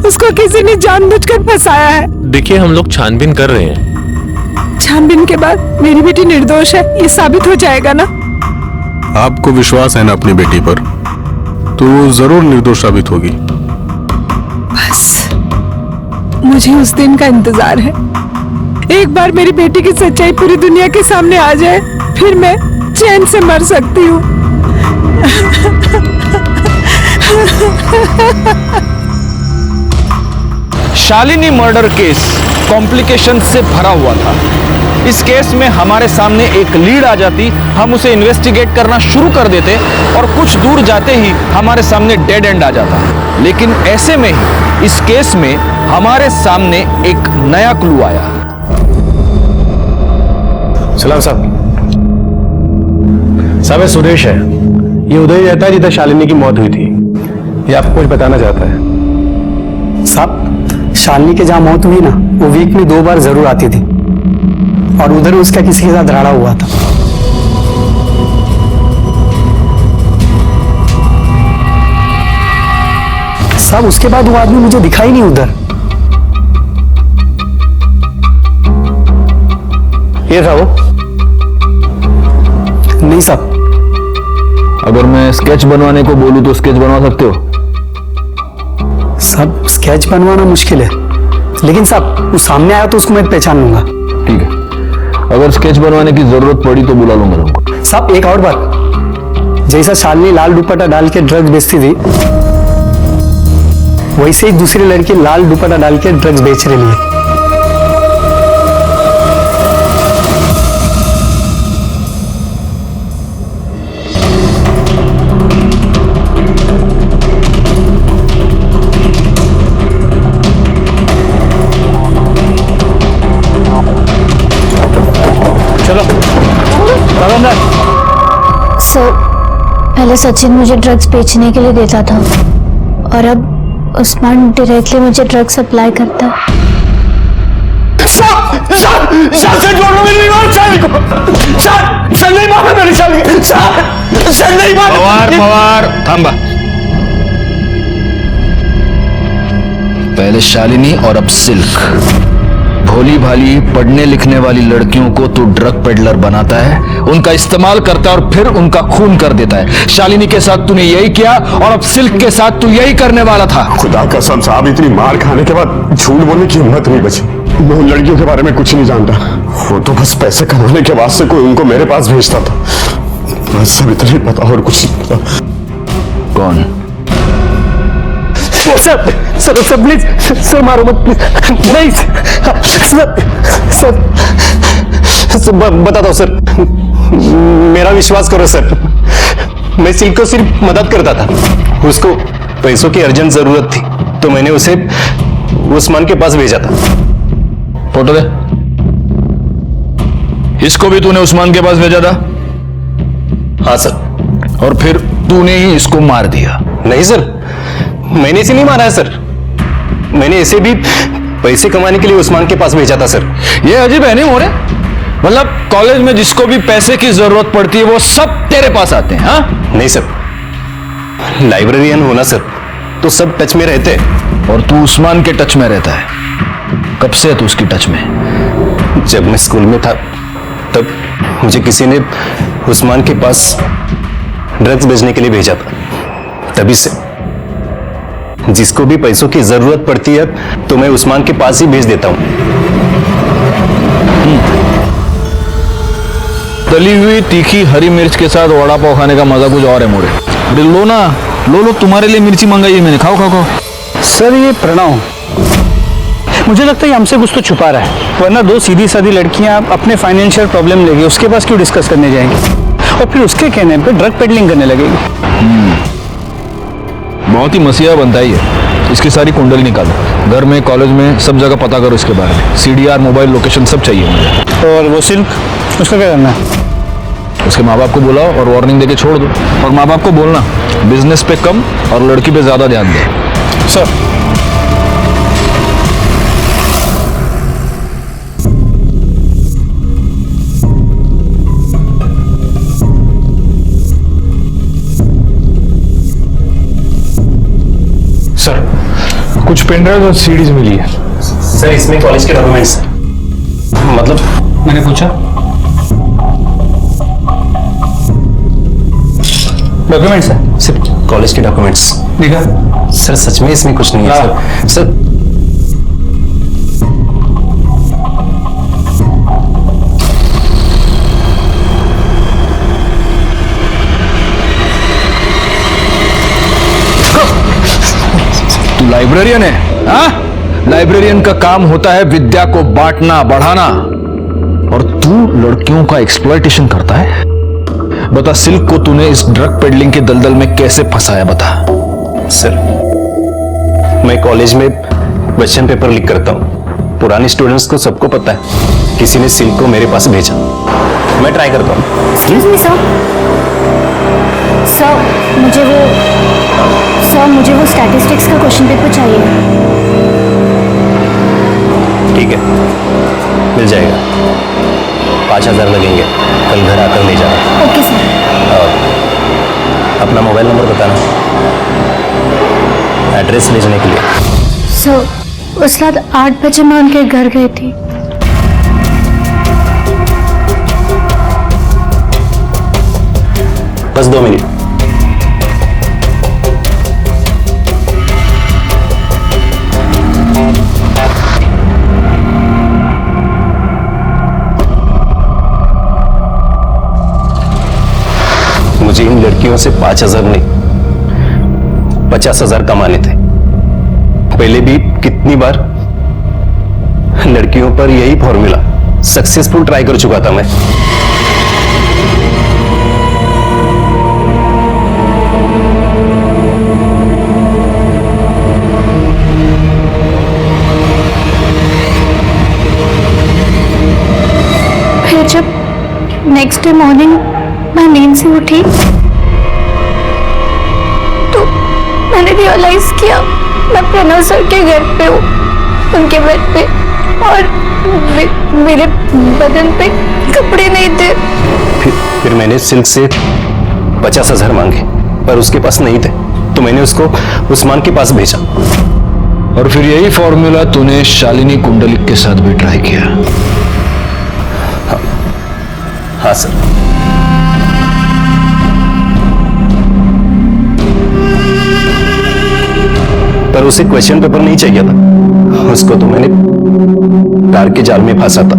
उसको किसी ने जानबूझकर फंसाया है। देखिए हम लोग छानबीन कर रहे हैं। छानबीन के बाद मेरी बेटी निर्दोष है ये साबित हो जाएगा ना? आपको विश्वास है ना अपनी बेटी पर, तो वो जरूर निर्दोष साबित होगी। बस मुझे उस दिन का इंतजार है। एक बार मेरी बेटी की सच्चाई पूरी दुनिया के सामने आ जाए, फिर मैं चैन से मर सकती हूँ। शालिनी मर्डर केस कॉम्प्लिकेशन से भरा हुआ था। इस केस में हमारे सामने एक लीड आ जाती, हम उसे इन्वेस्टिगेट करना शुरू कर देते और कुछ दूर जाते ही हमारे सामने डेड एंड आ जाता। लेकिन ऐसे में ही इस केस में हमारे सामने एक नया क्लू आया। सलाम साहब। साहब ये सुरेश है, ये उधर ही रहता है जिधर शालिनी की मौत हुई थी। ये आपको कुछ बताना चाहता है। साहब शालिनी के जहाँ मौत हुई ना, वो वीक में 2 बार जरूर आती थी और उधर उसका किसी के साथ झगड़ा हुआ था। साहब उसके बाद वो आदमी मुझे दिखाई नहीं उधर। ये था वो? नहीं साहब। अगर मैं स्केच बनवाने को बोलूं तो स्केच बनवा सकते हो? साहब स्केच बनवाना मुश्किल है, लेकिन साहब वो सामने आया तो उसको मैं पहचान लूंगा। ठीक है, अगर स्केच बनवाने की जरूरत पड़ी तो बुला लूंगा तुमको। साहब एक और बात, जैसा शालिनी लाल दुपट्टा डाल के ड्रग्स बेचती थी, वैसे ही दूसरी लड़की लाल दुपट्टा डाल के ड्रग्स बेच रही है। सर पहले सचिन मुझे ड्रग्स बेचने के लिए देता था और अब उस्मान डायरेक्टली मुझे ड्रग्स सप्लाई करता है। थांबा। पहले शालिनी और अब सिल्क। भोली भाली पढ़ने लिखने वाली लड़कियों को तू ड्रग पेडलर बनाता है, उनका इस्तेमाल करता है और फिर उनका खून कर देता है। शालिनी के साथ तूने यही किया और अब सिल्क के साथ तू यही करने वाला था। खुदा कसम साहब, इतनी मार खाने के बाद झूठ बोलने की हिम्मत नहीं बची। मैं उन लड़कियों के बारे में कुछ नहीं जानता, वो तो बस पैसे कमाने के वास्ते कोई उनको मेरे पास भेजता था। बस सब इतना ही पता और कुछ नहीं पता। कौन? सर प्लीज सर मारो मत प्लीज। नहीं सर बताता हूँ सर, मेरा विश्वास करो सर, मैं सिल्क को सिर्फ मदद करता था। उसको पैसों की अर्जेंट जरूरत थी तो मैंने उसे उस्मान के पास भेजा था। फोटो दे। इसको भी तूने उस्मान के पास भेजा था? हाँ सर। और फिर तूने ही इसको मार दिया? नहीं सर, मैंने इसे नहीं मारा है सर, मैंने इसे भी पैसे कमाने के लिए उस्मान के पास भेजा था सर। ये अजीब है नहीं मोरे? मतलब कॉलेज में जिसको भी पैसे की जरूरत पड़ती है वो सब तेरे पास आते हैं? हाँ नहीं सर, लाइब्रेरियन होना सर तो सब टच में रहते हैं। और तू उस्मान के टच में रहता है? कब से है तू उसकी टच में? जब मैं स्कूल में था तब मुझे किसी ने उस्मान के पास ड्रग्स बेचने के लिए भेजा था, तभी से जिसको भी पैसों की जरूरत पड़ती है तो मैं उस्मान के पास ही भेज देता हूं। तली हुई तीखी हरी मिर्च के साथ वड़ा पाव खाने का मजा कुछ और है मोरे। अरे लो ना, लो तुम्हारे लिए मिर्ची मंगाई है मैंने, खाओ खाओ खाओ। सर ये प्रणव, मुझे लगता है हमसे कुछ तो छुपा रहा है, वरना दो सीधी सादी लड़कियां अपने फाइनेंशियल प्रॉब्लम लेके उसके पास क्यों डिस्कस करने जाएंगी और फिर उसके कहने पे ड्रग पेडलिंग करने लगेगी। बहुत ही मसीहा बनता ही है। इसकी सारी कुंडली निकालो, घर में कॉलेज में सब जगह पता करो इसके बारे में। CDR मोबाइल लोकेशन सब चाहिए मुझे। और वो सिल्क, उसका क्या करना है? उसके माँ बाप को बुलाओ और वार्निंग देके छोड़ दो। और माँ बाप को बोलना बिजनेस पे कम और लड़की पे ज्यादा ध्यान दे। सर सर कुछ पेनड्राइव और सीडीज मिली है। सर इसमें कॉलेज के डॉक्यूमेंट्स, मतलब मैंने पूछा डॉक्यूमेंट्स है? सिर्फ कॉलेज के डॉक्यूमेंट्स। देखा सर सच में इसमें कुछ नहीं है सर। तू लाइब्रेरियन है? हाँ, लाइब्रेरियन का काम होता है विद्या को बांटना बढ़ाना, और तू लड़कियों का एक्सप्लॉयटेशन करता है। बता, सिल्क को तूने इस ड्रग पेडलिंग के दलदल में कैसे फंसाया, बता। सर मैं कॉलेज में क्वेश्चन पेपर लीक करता हूँ, पुराने स्टूडेंट्स को सबको पता है, किसी ने सिल्क को मेरे पास भेजा, मैं ट्राई करता हूँ। एक्सक्यूज मी सर, मुझे वो स्टैटिस्टिक्स का क्वेश्चन पेपर चाहिए। ठीक है, मिल जाएगा, 5000 लगेंगे, कल घर आकर ले जाना। Okay sir. अपना मोबाइल नंबर बताना, एड्रेस भेजने के लिए। सर उस रात 8 बजे मैं उनके घर गई थी। बस 2 मिनट। मुझे इन लड़कियों से 5000 नहीं 50,000 कमाने थे। पहले भी कितनी बार लड़कियों पर यही फॉर्मूला सक्सेसफुल ट्राई कर चुका था मैं। फिर जब नेक्स्ट डे मॉर्निंग मैं नींद से उठी तो मैंने रियलाइज किया मैं प्रणव सर के घर पे हूँ, उनके बेड पे, और मेरे बदन पे कपड़े नहीं थे। फिर मैंने सिल्क से 50,000 मांगे, पर उसके पास नहीं थे, तो मैंने उसको उस्मान के पास भेजा। और फिर यही फॉर्मूला तूने शालिनी कुंडलिक के साथ भी ट्राई किया? हाँ सर। पर उसे क्वेश्चन पेपर नहीं चाहिए था, उसको तो मैंने प्यार के जाल में फंसा था।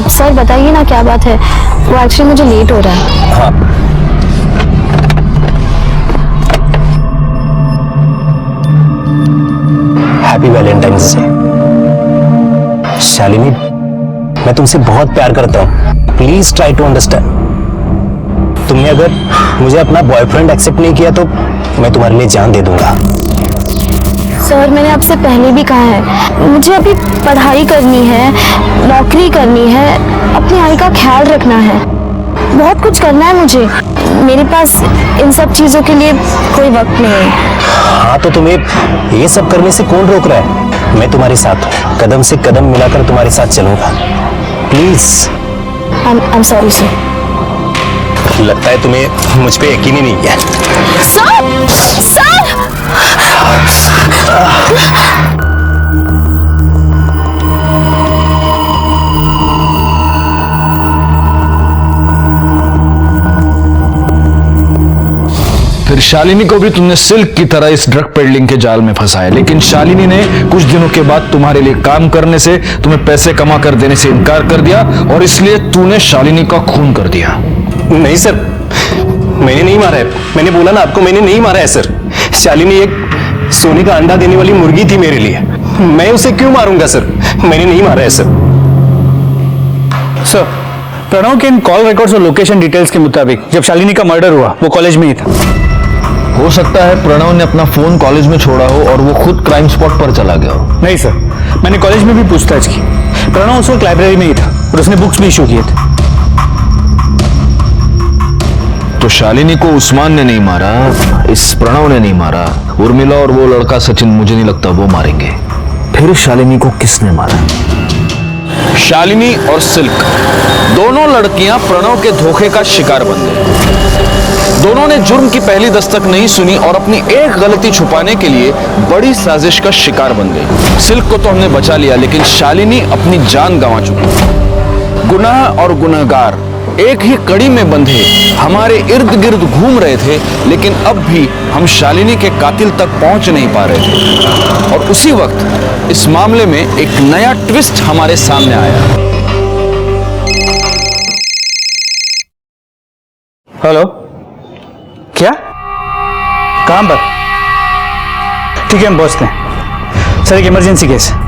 सर बताइए ना क्या बात है, वो एक्चुअली मुझे लेट हो रहा है। हाँ, हैप्पी वैलेंटाइंस डे। शालिनी मैं तुमसे बहुत प्यार करता हूँ, प्लीज ट्राई टू अंडरस्टैंड। तुमने अगर मुझे अपना बॉयफ्रेंड एक्सेप्ट नहीं किया तो मैं तुम्हारे लिए जान दे दूंगा। सर मैंने आपसे पहले भी कहा है, मुझे अभी पढ़ाई करनी है, नौकरी करनी है, अपनी आई का ख्याल रखना है, बहुत कुछ करना है मुझे। मेरे पास इन सब चीजों के लिए कोई वक्त नहीं है। हाँ तो तुम्हें ये सब करने से कौन रोक रहा है? मैं तुम्हारे साथ हूँ, कदम से कदम मिलाकर तुम्हारे साथ चलूंगा। Please. I am sorry sir. लगता है तुम्हें मुझ पे यकीन ही नहीं है। सर! सर! फिर शालिनी को भी तुमने सिल्क की तरह इस ड्रग पेडलिंग के जाल में फंसाया, लेकिन शालिनी ने कुछ दिनों के बाद तुम्हारे लिए काम करने से, तुम्हें पैसे कमा कर देने से इनकार कर दिया और इसलिए तूने शालिनी का खून कर दिया। नहीं सर, मैंने नहीं मारा है। मैंने बोला ना आपको, मैंने नहीं मारा है सर। शालिनी एक सोने का अंडा देने वाली मुर्गी थी मेरे लिए, मैं उसे क्यों मारूंगा सर? मैंने नहीं मारा है सर। सर, प्रणव के इन कॉल रिकॉर्ड्स और लोकेशन डिटेल्स के मुताबिक जब शालिनी का मर्डर हुआ वो कॉलेज में ही था। हो सकता है प्रणव ने अपना फोन कॉलेज में छोड़ा हो और वो खुद क्राइम स्पॉट पर चला गया हो। नहीं सर, मैंने कॉलेज में भी पूछताछ की, प्रणव उस वक्त लाइब्रेरी में ही था और उसने बुक्स भी इशू किए थे। तो शालिनी को उस्मान ने नहीं मारा, इस प्रणव ने नहीं मारा, उर्मिला और वो लड़का सचिन मुझे नहीं लगता वो मारेंगे। फिर शालिनी को किसने मारा? शालिनी और सिल्क दोनों लड़कियां प्रणव के धोखे का शिकार बन गई। दोनों ने जुर्म की पहली दस्तक नहीं सुनी और अपनी एक गलती छुपाने के लिए बड़ी साजिश का शिकार बन गई। सिल्क को तो हमने बचा लिया, लेकिन शालिनी अपनी जान गंवा चुकी। गुनाह और गुनहगार एक ही कड़ी में बंधे हमारे इर्द गिर्द घूम रहे थे, लेकिन अब भी हम शालिनी के कातिल तक पहुंच नहीं पा रहे थे। और उसी वक्त इस मामले में एक नया ट्विस्ट हमारे सामने आया। हेलो, क्या? कहां पर? ठीक है, हम पहुंचते हैं। सर, एक इमरजेंसी केस है।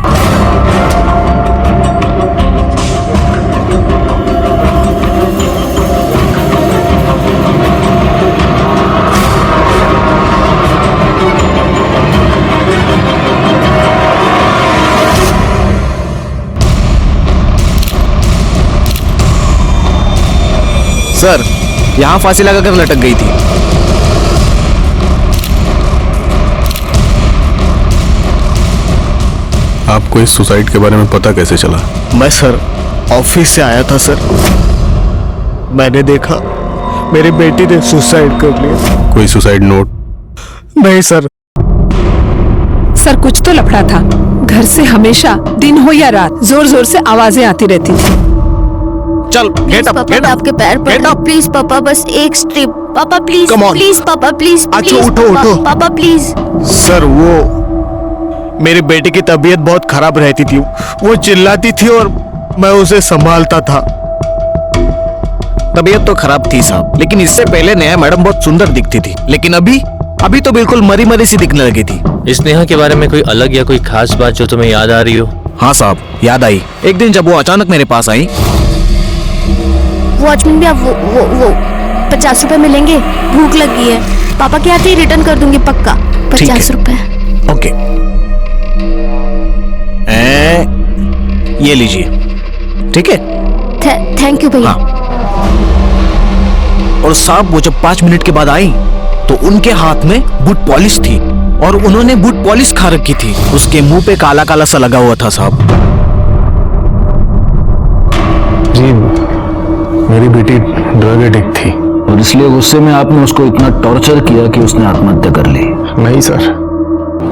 सर, यहां फांसी लगाकर लटक गई थी। आपको इस सुसाइड के बारे में पता कैसे चला? मैं सर ऑफिस से आया था सर, मैंने देखा मेरी बेटी ने सुसाइड कर लिया। कोई सुसाइड नोट? नहीं सर। सर, कुछ तो लफड़ा था। घर से हमेशा दिन हो या रात जोर जोर से आवाजें आती रहती थी। चल, गेट अप, पापा, आपके पैर पर प्लीज पापा, बस एक स्ट्रिप पापा, प्लीज प्लीज पापा, प्लीज अच्छा, उठो उठो पापा प्लीज। सर, वो मेरी बेटी की तबीयत बहुत खराब रहती थी, वो चिल्लाती थी और मैं उसे संभालता था। तबीयत तो खराब थी साहब, लेकिन इससे पहले नया मैडम बहुत सुंदर दिखती थी, लेकिन अभी तो बिल्कुल मरी मरी सी दिखने लगी थी। इस नेहा के बारे में कोई अलग या कोई खास बात जो तुम्हें याद आ रही हो? हाँ साहब, याद आई। एक दिन जब वो अचानक मेरे पास आई। वॉचमैन भी आप वो 50 रुपए मिलेंगे, भूख लगी है। पापा के आते ही रिटर्न कर दूंगी पक्का। 50 रुपए। ओके, ये लीजिए, ठीक है? थैंक यू भैया। और साहब, वो जब 5 मिनट के बाद आई तो उनके हाथ में बूट पॉलिश थी और उन्होंने बूट पॉलिश खा रखी थी। उसके मुंह पे काला काला सा लगा हुआ था साहब। जी, मेरी बेटी ड्रग एडिक्ट थी और इसलिए गुस्से में आपने उसको इतना टॉर्चर किया कि उसने आत्महत्या कर ली। नहीं सर,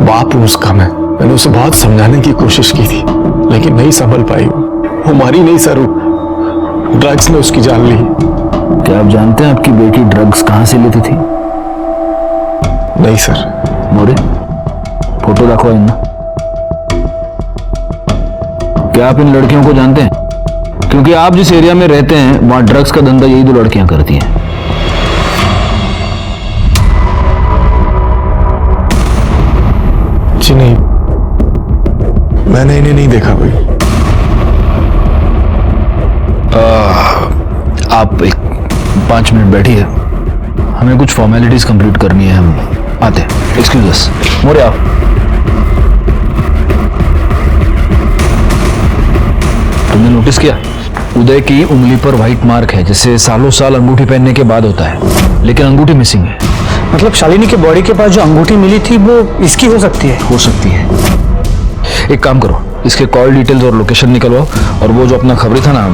बाप हूं उसका मैंने उसे बहुत समझाने की कोशिश की थी, लेकिन नहीं संभल पाई। वो मारी नहीं सर, ड्रग्स ने उसकी जान ली। क्या आप जानते हैं आपकी बेटी ड्रग्स कहां से लेती थी? नहीं सर। मोरे, फोटो दाखवा इन्ना। क्या आप इन लड़कियों को जानते हैं? क्योंकि आप जिस एरिया में रहते हैं वहां ड्रग्स का धंधा यही 2 लड़कियां करती हैं। जी नहीं, मैंने इन्हें नहीं देखा भाई। आप एक 5 मिनट बैठिए, हमें कुछ फॉर्मेलिटीज कंप्लीट करनी है, हम आते हैं। एक्सक्यूज अस। मोरे आओ। तुमने नोटिस किया उदय की उंगली पर व्हाइट मार्क है, जैसे सालों साल अंगूठी पहनने के बाद होता है, लेकिन अंगूठी मिसिंग है। मतलब शालिनी के बॉडी के पास जो अंगूठी मिली थी वो इसकी हो सकती है? हो सकती है। एक काम करो, इसके कॉल डिटेल्स और लोकेशन निकलवाओ, और वो जो अपना खबरी था ना,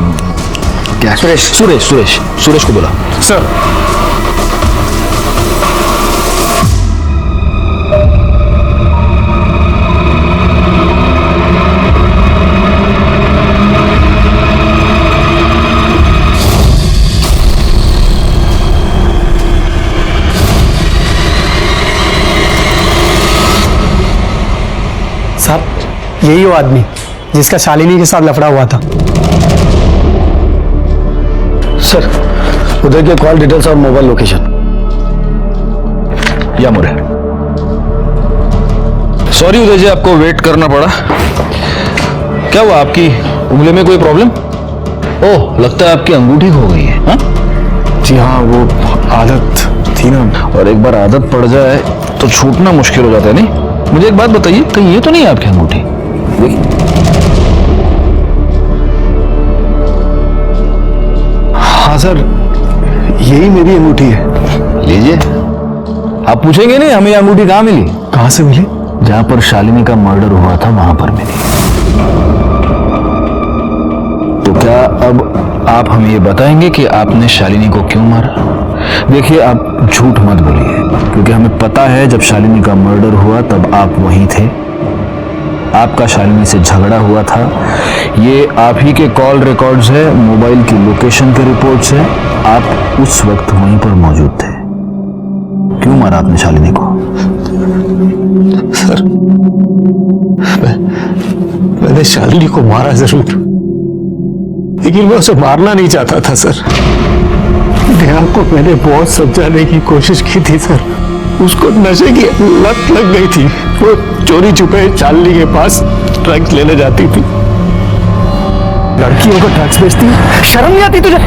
क्या सुरेश को बोला। सर। साहब, यही वो आदमी जिसका शालिनी के साथ लफड़ा हुआ था। सर, उदय के कॉल डिटेल्स और मोबाइल लोकेशन। या मोरे। सॉरी उदय जी, आपको वेट करना पड़ा। क्या हुआ, आपकी उंगली में कोई प्रॉब्लम? ओह, लगता है आपकी अंगूठी खो गई है। हाँ जी हाँ, वो आदत थी ना, और एक बार आदत पड़ जाए तो छूटना मुश्किल हो जाता है। नहीं, मुझे एक बात बताइए, कहीं ये तो नहीं है आपकी अंगूठी? देखिए। हाँ सर, यही मेरी अंगूठी है। लीजिए। आप पूछेंगे नहीं हमें अंगूठी कहाँ मिली? कहाँ से मिली? जहां पर शालिनी का मर्डर हुआ था वहां पर मिली। तो क्या अब आप हमें ये बताएंगे कि आपने शालिनी को क्यों मारा? देखिए, आप झूठ मत बोलिए, क्योंकि हमें पता है जब शालिनी का मर्डर हुआ तब आप वहीं थे। आपका शालिनी से झगड़ा हुआ था, ये आप ही के कॉल रिकॉर्ड्स है, मोबाइल की लोकेशन के रिपोर्ट्स है। आप उस वक्त वहीं पर मौजूद थे। क्यों मारा आपने शालिनी को? सर, मैंने शालिनी को मारा जरूर, लेकिन मैं उसे मारना नहीं चाहता था सर। नेहा को मैंने बहुत समझाने की कोशिश की थी सर, उसको नशे की लत लग गई थी। वो चोरी छुपे शालिनी के पास ड्रग्स लेने जाती थी। लड़कियों को ड्रग्स बेचती है? शर्म नहीं आती तुझे?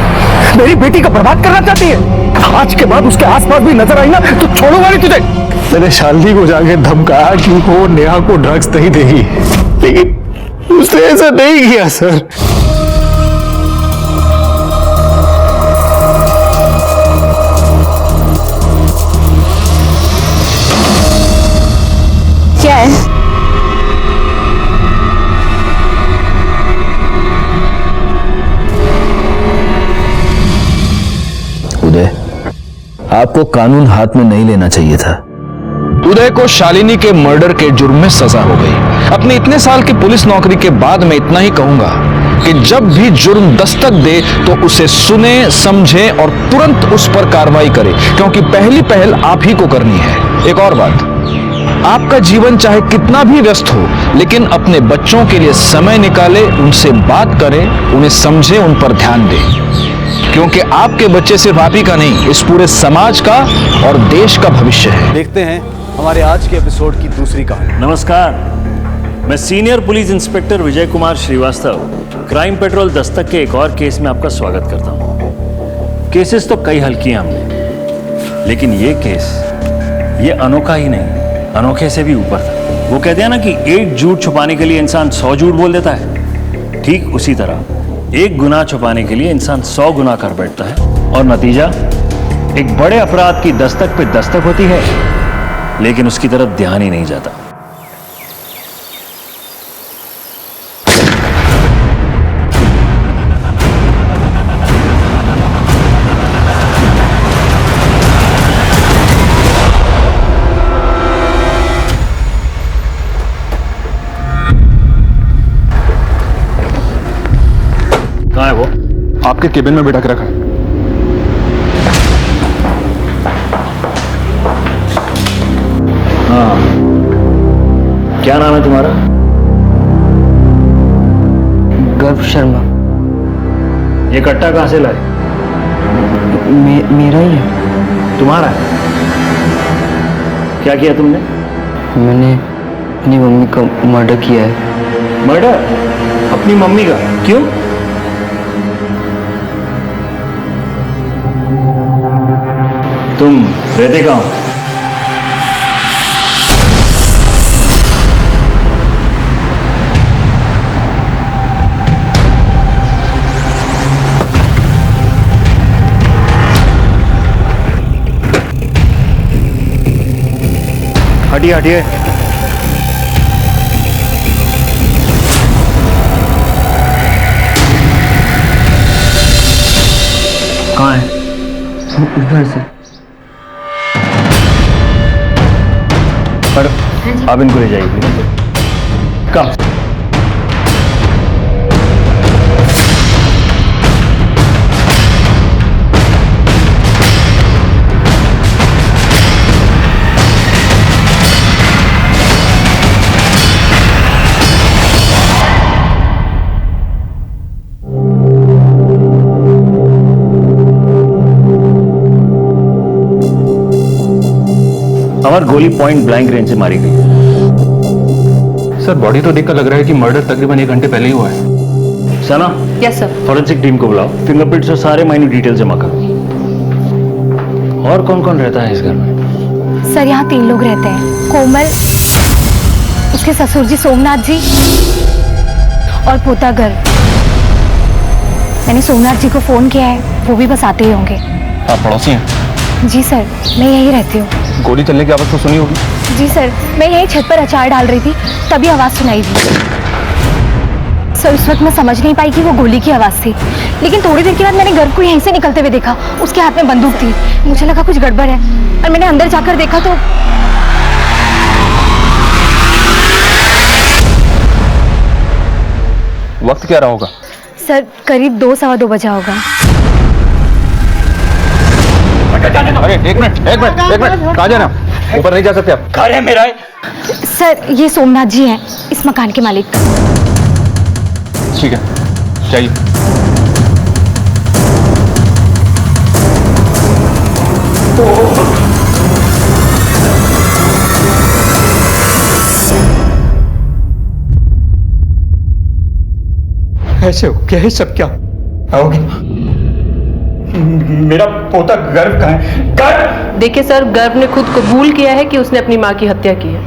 मेरी बेटी को बर्बाद करना चाहती है? आज के बाद उसके आसपास भी नजर आई ना तो छोड़ूंगा नहीं तुझे। मैंने शालिनी को जाके धमकाया कि वो नेहा को ड्रग्स नहीं देगी, लेकिन उसने ऐसा नहीं किया सर। क्या है? उदय, आपको कानून हाथ में नहीं लेना चाहिए था। उदय को शालिनी के मर्डर के जुर्म में सजा हो गई। अपने इतने साल की पुलिस नौकरी के बाद मैं इतना ही कहूंगा कि जब भी जुर्म दस्तक दे तो उसे सुने, समझे और तुरंत उस पर कार्रवाई करे, क्योंकि पहली पहल आप ही को करनी है। एक और बात, आपका जीवन चाहे कितना भी व्यस्त हो, लेकिन अपने बच्चों के लिए समय निकाले, उनसे बात करें, उन्हें समझे, उन पर ध्यान दें, क्योंकि आपके बच्चे सिर्फ आप ही का नहीं, इस पूरे समाज का और देश का भविष्य है। देखते हैं हमारे आज के एपिसोड की दूसरी कहानी। नमस्कार, मैं senior police inspector Vijay Kumar Srivastava crime petrol Dastak के एक और केस में आपका स्वागत करता हूं। केसेस तो कई हल किए हमने, लेकिन ये केस ये अनोखा ही नहीं, अनोखे से भी ऊपर था। वो कहते हैं ना कि एक झूठ छुपाने के लिए इंसान 100 झूठ बोल देता है, ठीक उसी तरह एक गुनाह छुपाने के लिए इंसान 100 गुनाह कर बैठता है, और नतीजा एक बड़े अपराध की दस्तक पे दस्तक होती है, लेकिन उसकी तरफ ध्यान ही नहीं जाता। कहाँ है वो? आपके केबिन में बिठा के रखा है। हाँ, क्या नाम है तुम्हारा? गर्व शर्मा। ये कट्टा कहाँ से लाए? मेरा ही है। तुम्हारा है? क्या किया तुमने? मैंने अपनी मम्मी का मर्डर किया है। मर्डर? अपनी मम्मी का? क्यों? तुम रहते कहाँ हो? हटिए हटिए। कहाँ है? उधर से। पर आप इनको ले जाइए प्लीज। कम। हमारी गोली पॉइंट ब्लैंक रेंज से मारी गई। सर बॉडी तो देखकर लग रहा है कि मर्डर तकरीबन 1 घंटे पहले ही हुआ है। सना, यस सर। फॉरेंसिक टीम को बुलाओ, फिंगरप्रिंट्स और सारे माइन्यूट डिटेल जमा करो। और कौन कौन रहता है इस घर में? सर यहाँ 3 लोग रहते हैं, कोमल, उसके ससुर जी सोमनाथ जी और पोता गर्ग। मैंने सोमनाथ जी को फोन किया है, वो भी बस आते ही होंगे। आप पड़ोसी हैं? जी सर, मैं यहीं रहती हूँ। गोली चलने की आवाज तो सुनी होगी? जी सर, मैं यहीं छत पर अचार डाल रही थी, तभी आवाज सुनाई दी। सर उस वक्त मैं समझ नहीं पाई कि वो गोली की आवाज थी, लेकिन थोड़ी देर के बाद मैंने गर्ग को यहीं से निकलते हुए देखा। उसके हाथ में बंदूक थी, मुझे लगा कुछ गड़बड़ है और मैंने अंदर जाकर देखा तो वक्त क्या रहा होगा? सर करीब 2-2:15 बजा होगा। अरे एक मिनट, कहाँ जाना? ऊपर नहीं जा सकते आप। घर है मेरा है। सर ये सोमनाथ जी हैं, इस मकान के मालिक। ठीक है, चाहिए। ऐसे हो क्या है सब? क्या आओगे? मेरा पोता गर्व कहाँ है? गर्व! देखिए सर, गर्व ने खुद कबूल किया है कि उसने अपनी माँ की हत्या की है।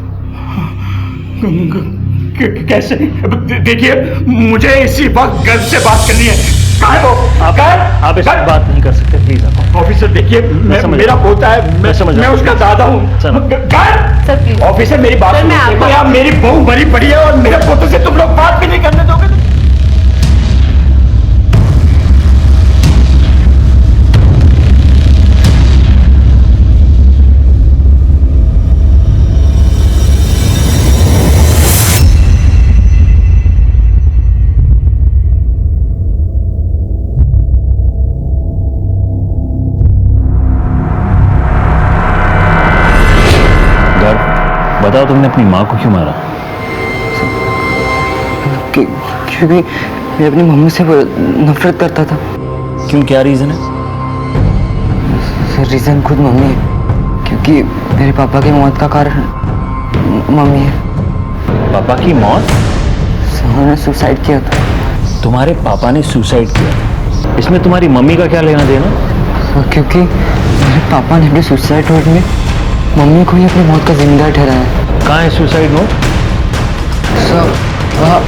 कैसे? देखिए मुझे इसी वक्त गर्व से बात करनी है। कहाँ है वो? आप इस बात नहीं कर सकते, प्लीज। ऑफिसर देखिए, मेरा पोता है, मैं उसका दादा हूँ। सर प्लीज ऑफिसर मेरी बात सुनो। देखो यार, मेरी बहू मरी पड़ी है और मेरे पोते से तुम लोग बात भी नहीं करने दोगे। बताओ, तुमने अपनी माँ को क्यों मारा? क्योंकि मैं अपनी मम्मी से नफरत करता था। क्यों, क्या रीजन है? सर रीजन खुद मम्मी है, क्योंकि मेरे पापा की मौत का कारण मम्मी है। पापा की मौत? उन्होंने सुसाइड किया था। तुम्हारे पापा ने सुसाइड किया? इसमें तुम्हारी मम्मी का क्या लेना देना? सर क्योंकि मेरे पापा ने अपने सुसाइड नोट में मम्मी को ही अपनी मौत का जिम्मेदार ठहराया है। कहाँ है सुसाइड नोट? सर वहाँ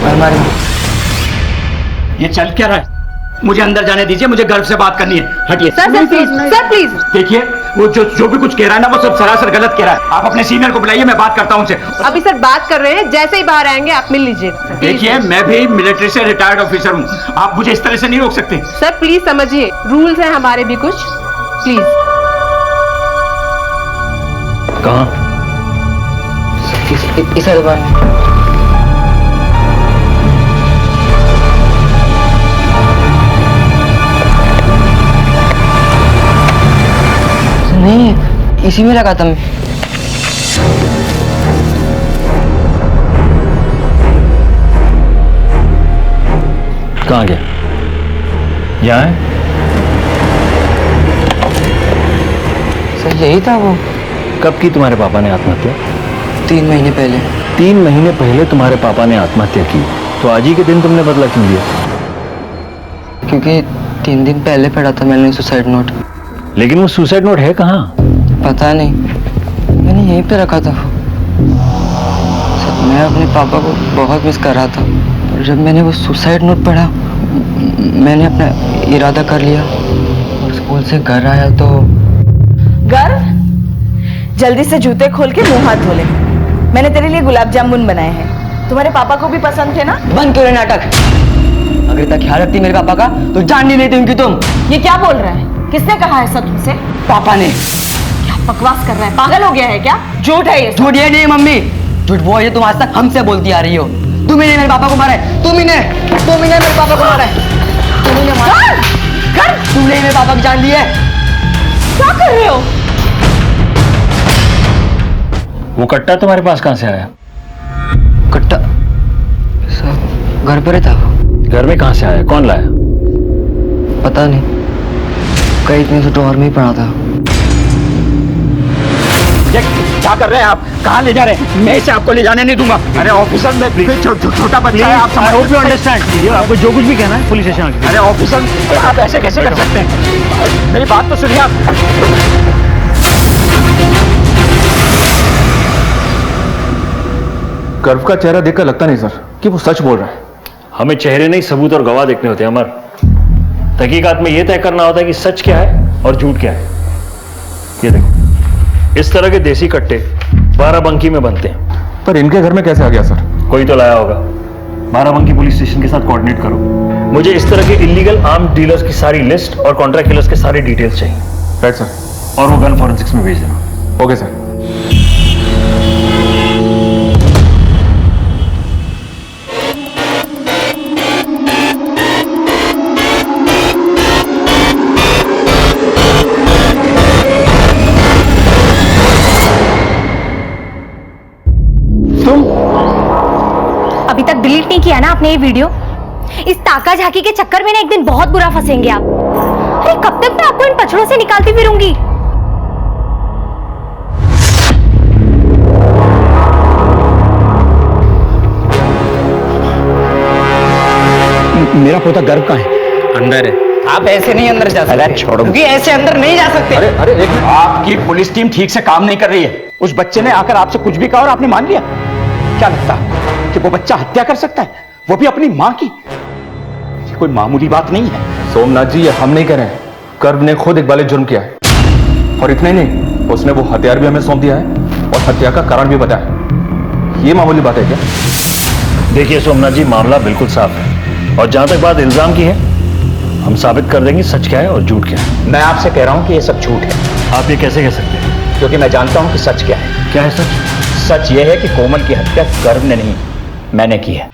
हमारे। ये चल क्या रहा है? मुझे अंदर जाने दीजिए, मुझे गर्व से बात करनी है। हटिए। Sir please, sir please. देखिए वो जो भी कुछ कह रहा है ना, वो सब सरासर गलत कह रहा है। आप अपने सीनियर को बुलाइए, मैं बात करता हूँ उनसे। अभी सर बात कर रहे हैं, जैसे ही बाहर आएंगे आप मिल लीजिए। देखिए मैं भी मिलिट्री से रिटायर्ड ऑफिसर हूँ, आप मुझे इस तरह से नहीं रोक सकते। सर प्लीज समझिए, रूल्स हैं हमारे भी कुछ, प्लीज। कहाँ? इस दरबार में। नहीं, इसी में लगा था मैं। कहाँ गया? यहाँ है? सर यही था वो। कब की तुम्हारे पापा ने आत्महत्या? 3 महीने पहले। 3 महीने पहले तुम्हारे पापा ने आत्महत्या की, तो आज ही के दिन तुमने बदला क्यों लिया? क्योंकि 3 दिन पहले पढ़ा था मैंने सुसाइड नोट। लेकिन वो सुसाइड नोट है कहाँ? पता नहीं, मैंने यहीं पे रखा था। मैं अपने पापा को बहुत मिस कर रहा था और जब मैंने वो सुसाइड नोट पढ़ा मैंने अपना इरादा कर लिया और स्कूल से घर आया तो घर जल्दी से जूते खोल के मुंह हाथ धो ले। मैंने तेरे लिए गुलाब जामुन बनाए हैं, तुम्हारे पापा को भी पसंद थे ना। बंद करो नाटक। अगर इतना ख्याल रखती मेरे पापा का तो जान नहीं लेती उनकी तुम। ये क्या बोल रहा है? किसने कहा है सब तुमसे? पापा ने। क्या बकवास कर रहा है? पागल हो गया है क्या? झूठ है ये। झूठ ये नहीं मम्मी, झूठ वो है तुम आज तक हमसे बोलती आ रही हो। तुम ही ने मेरे पापा को मारा है, तुम ही ने मेरे पापा को मारा है, तुमने मेरे पापा की जान ली है। क्या कर रहे हो? वो कट्टा तुम्हारे पास कहां से आया? कट्टा घर पर ही था। घर में कहां से आया? कौन लाया? पता नहीं, कई दिन से ड्रॉअर में ही पड़ा था। क्या कर रहे हैं आप? कहाँ ले जा रहे हैं? मैं इसे आपको ले जाने नहीं दूंगा। अरे ऑफिसर, में छोटा बच्चा है, आप समझ अंडरस्टैंड। आपको जो कुछ भी कहना है पुलिस स्टेशन आके। अरे ऑफिसर, आप ऐसे कैसे कर सकते हैं? मेरी बात तो सुनिए आप। गर्व का चेहरा देखकर लगता नहीं सर कि वो सच बोल रहा है। हमें चेहरे नहीं, सबूत और गवाह देखने होते हैं अमर। तहकीकात में यह तय करना होता है कि सच क्या है और झूठ क्या है। ये देखो, इस तरह के देसी कट्टे बाराबंकी में बनते हैं। पर इनके घर में कैसे आ गया सर? कोई तो लाया होगा। बाराबंकी पुलिस स्टेशन के साथ कोऑर्डिनेट करो। मुझे इस तरह के इलीगल आर्म्ड डीलर्स की सारी लिस्ट और कॉन्ट्रैक्ट किलर्स के सारे डिटेल्स चाहिए। Right sir. और वो गन फॉरेंसिक्स में भेज देना। Okay sir. अभी तक डिलीट नहीं किया ना आपने ये वीडियो? इस ताका झाकी के चक्कर में ना एक दिन बहुत बुरा फंसेंगे आप। अरे कब तक मैं आपको इन पछड़ों से निकालती फिरूंगी? मेरा पोता गर्व कहाँ है? अंदर है। आप ऐसे नहीं अंदर जा सकते। छोड़ो, क्योंकि ऐसे अंदर नहीं जा सकते। अरे अरे एक आपकी पुलिस टीम ठीक से काम नहीं कर रही है। उस बच्चे ने आकर आपसे कुछ भी कहा और आपने मान लिया। क्या लगता है कि वो बच्चा हत्या कर सकता है, वो भी अपनी मां की? ये कोई मामूली बात नहीं है। सोमनाथ जी, ये हम नहीं कह रहे हैं, कर्व ने खुद इकबाल जुर्म किया है। और इतना ही नहीं, उसने वो हथियार भी हमें सौंप दिया है और हत्या का कारण भी बताया। ये मामूली बात है क्या? देखिए सोमनाथ जी, मामला बिल्कुल साफ है और जहां तक बात इल्जाम की है, हम साबित कर देंगे सच क्या है और झूठ क्या है। मैं आपसे कह रहा हूं कि ये सब झूठ है। आप ये कैसे कह सकते हैं? क्योंकि मैं जानता हूं कि सच क्या है। क्या है सच? सच ये है कि कोमल की हत्या गर्व ने नहीं, मैंने की है।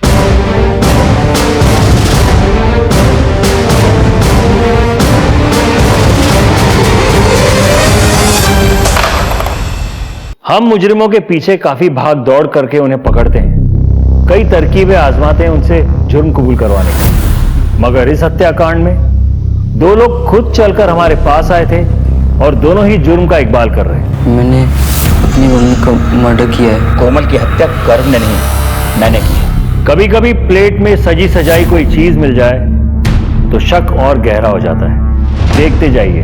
हम मुजरिमों के पीछे काफी भाग दौड़ करके उन्हें पकड़ते हैं, कई तरकीबें आजमाते हैं उनसे जुर्म कबूल करवाने की। मगर इस हत्याकांड में दो लोग खुद चलकर हमारे पास आए थे और दोनों ही जुर्म का इकबाल कर रहे हैं। मैंने अपनी मम्मी का मर्डर किया है। कोमल की हत्या गर्व ने नहीं, मैंने की है। कभी कभी प्लेट में सजी सजाई कोई चीज मिल जाए तो शक और गहरा हो जाता है। देखते जाइए,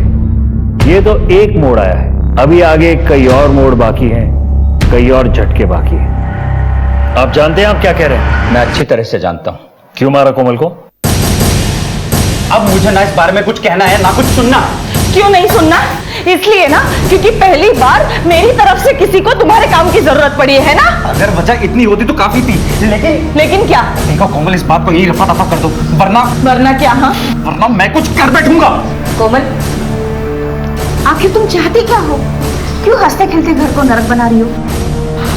ये तो एक मोड़ आया है, अभी आगे कई और मोड़ बाकी हैं, कई और झटके बाकी हैं। आप जानते हैं आप क्या कह रहे हैं? मैं अच्छी तरह से जानता हूं। क्यों मारा कोमल को? अब मुझे ना इस बारे में कुछ कहना है ना कुछ सुनना। क्यों नहीं सुनना? इसलिए ना क्योंकि पहली बार मेरी तरफ से किसी को तुम्हारे काम की जरूरत पड़ी है ना। अगर वजह इतनी होती तो काफी थी, लेकिन क्या? देखो कोमल, इस बात को यही रफा दफा कर दो, वरना क्या? हाँ, वरना मैं कुछ कर बैठूंगा। कोमल, आखिर तुम चाहती क्या हो? क्यों हंसते खेलते घर को नरक बना रही हो?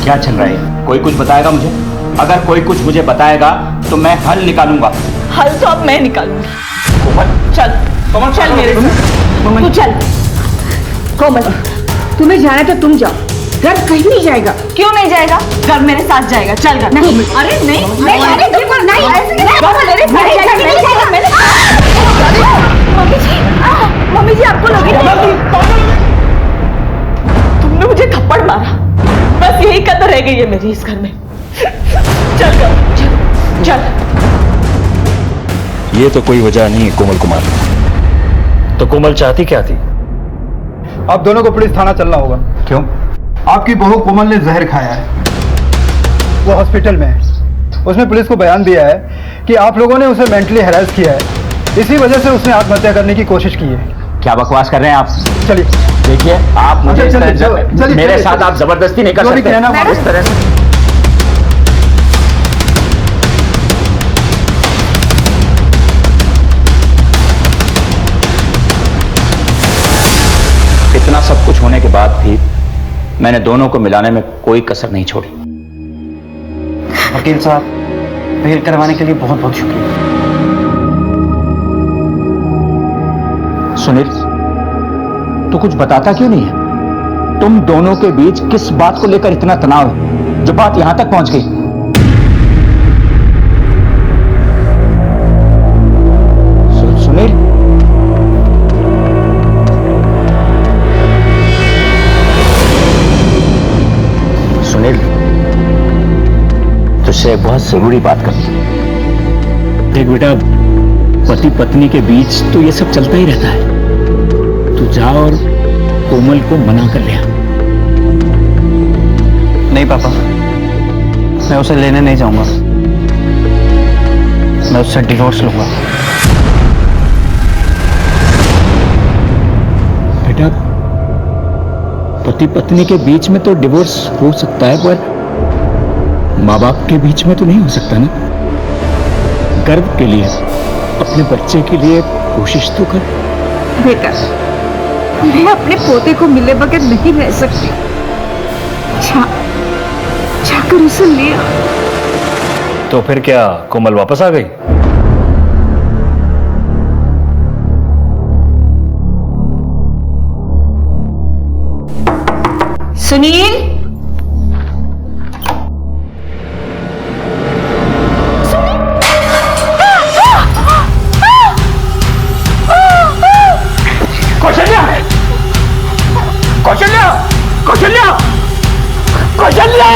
क्या चल रहा है? कोई कुछ बताएगा मुझे? अगर कोई कुछ मुझे बताएगा तो मैं हल निकालूंगा। हल तो अब मैं निकालूंगी। कोमल चल, कोमल चल मेरे साथ। तू चल। कोमल, तुम्हें जाना तो तुम जाओ, घर कहीं नहीं जाएगा। क्यों नहीं जाएगा? घर मेरे साथ जाएगा। चल घर। नहीं, अरे नहीं, नहीं, अरे बिल्कुल नहीं, ऐसे नहीं, मम्मी जी आपको लगी तुमने मुझे थप्पड़ मारा, बस यही कदर रह गई है मेरी इस घर में। चल घर, चल। ये तो कोई वजह नहीं है कोमल कुमार। तो कोमल चाहती क्या थी? आप दोनों को पुलिस थाना चलना होगा। क्यों? आपकी बहू कोमल ने जहर खाया है, वो हॉस्पिटल में है। उसने पुलिस को बयान दिया है कि आप लोगों ने उसे मेंटली हैरेस किया है, इसी वजह से उसने आत्महत्या करने की कोशिश की है। क्या बकवास कर रहे हैं आप? चलिए देखिए, आप मुझे इस तरह से मेरे साथ आप जबरदस्ती नहीं कर सकते इस तरह से। इतना सब कुछ होने के बाद भी मैंने दोनों को मिलाने में कोई कसर नहीं छोड़ी। वकील साहब, बेल करवाने के लिए बहुत बहुत शुक्रिया। सुनील, तू कुछ बताता क्यों नहीं है? तुम दोनों के बीच किस बात को लेकर इतना तनाव है जो बात यहां तक पहुंच गई? सुनील, सुनील, तुझसे एक बहुत जरूरी बात करनी है। देख बेटा, पति पत्नी के बीच तो ये सब चलता ही रहता है। तू जा और कोमल को मना कर ले। नहीं पापा, मैं उसे लेने नहीं जाऊंगा। मैं उससे डिवोर्स लूंगा। बेटा, पति पत्नी के बीच में तो डिवोर्स हो सकता है, पर माँ बाप के बीच में तो नहीं हो सकता ना। गर्व के लिए, अपने बच्चे के लिए कोशिश तो कर। बेटा, मैं अपने पोते को मिले बगैर नहीं रह सकती। जाकर उसे ले आ। तो फिर क्या कोमल वापस आ गई? सुनील, कौशल्या! कौशल्या! कौशल्या! कौशल्या!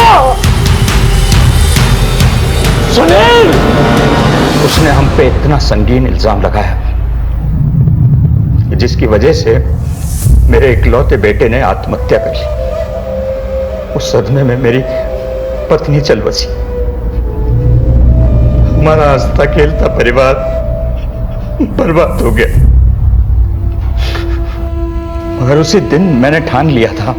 सुनील! उसने हम पे इतना संगीन इल्जाम लगाया जिसकी वजह से मेरे इकलौते बेटे ने आत्महत्या कर ली। उस सदमे में मेरी पत्नी चल बसी। हमारा हंसता खेलता परिवार बर्बाद हो गया। मगर उसी दिन मैंने ठान लिया था,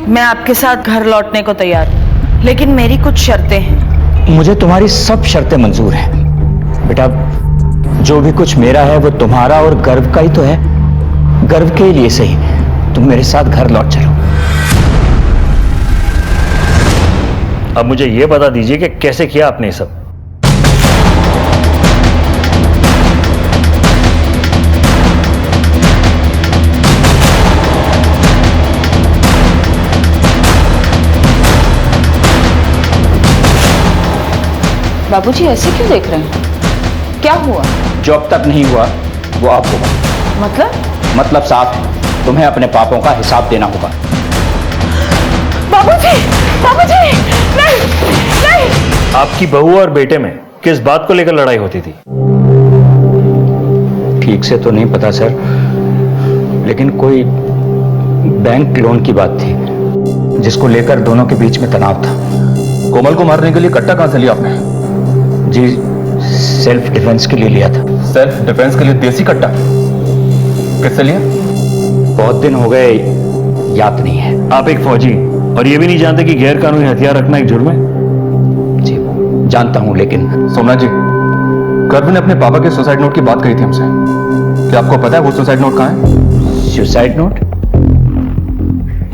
मैं आपके साथ घर लौटने को तैयार हूं, लेकिन मेरी कुछ शर्तें हैं। मुझे तुम्हारी सब शर्तें मंजूर हैं। बेटा, जो भी कुछ मेरा है वो तुम्हारा और गर्व का ही तो है। गर्व के लिए सही तुम मेरे साथ घर लौट चलो। अब मुझे यह बता दीजिए कि कैसे किया आपने ये सब? बाबूजी ऐसे क्यों देख रहे हैं? क्या हुआ? जो अब तक नहीं हुआ वो अब होगा। मतलब साफ है, तुम्हें अपने पापों का हिसाब देना होगा। बाबूजी, बाबूजी, नहीं, नहीं। आपकी बहू और बेटे में किस बात को लेकर लड़ाई होती थी? ठीक से तो नहीं पता सर, लेकिन कोई बैंक लोन की बात थी जिसको लेकर दोनों के बीच में तनाव था। कोमल को मारने के लिए कट्टा कहां से लिया आपने? जी, सेल्फ डिफेंस के लिए लिया था। सेल्फ डिफेंस के लिए देसी कट्टा किससे लिया? बहुत दिन हो गए, याद नहीं है। आप एक फौजी और ये भी नहीं जानते कि गैर कानूनी हथियार रखना एक जुर्म है? जी जानता हूं, लेकिन सोमनाथ जी, गर्व ने अपने पापा के सुसाइड नोट की बात कही थी हमसे। क्या आपको पता है वो सुसाइड नोट कहां है? Suicide note?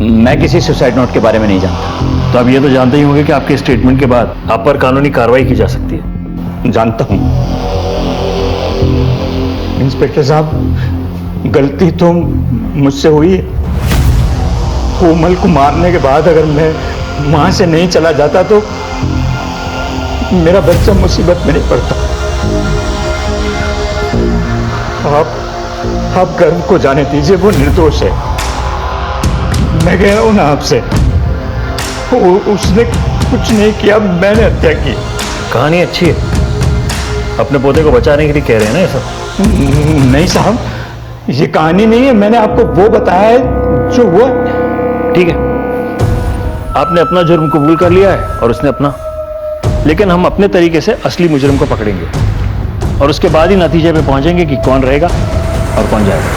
मैं किसी सुसाइड नोट के बारे में नहीं जानता। तो आप ये तो जानते ही होंगे कि आपके स्टेटमेंट के बाद आप पर कानूनी कार्रवाई की जा सकती है। जानता हूं इंस्पेक्टर साहब, गलती तो मुझसे हुई है। कोमल को मारने के बाद अगर मैं वहां से नहीं चला जाता तो मेरा बच्चा मुसीबत में नहीं पड़ता। आप गर्व को जाने दीजिए, वो निर्दोष है। मैं कह रहा हूं ना आपसे, उसने कुछ नहीं किया, मैंने हत्या की। कहानी अच्छी है, अपने पोते को बचाने के लिए कह रहे हैं ना ये सब? नहीं साहब, ये कहानी नहीं है। मैंने आपको वो बताया है जो हुआ ठीक है, आपने अपना जुर्म कबूल कर लिया है और उसने अपना, लेकिन हम अपने तरीके से असली मुजरिम को पकड़ेंगे और उसके बाद ही नतीजे पे पहुंचेंगे कि कौन रहेगा और कौन जाएगा।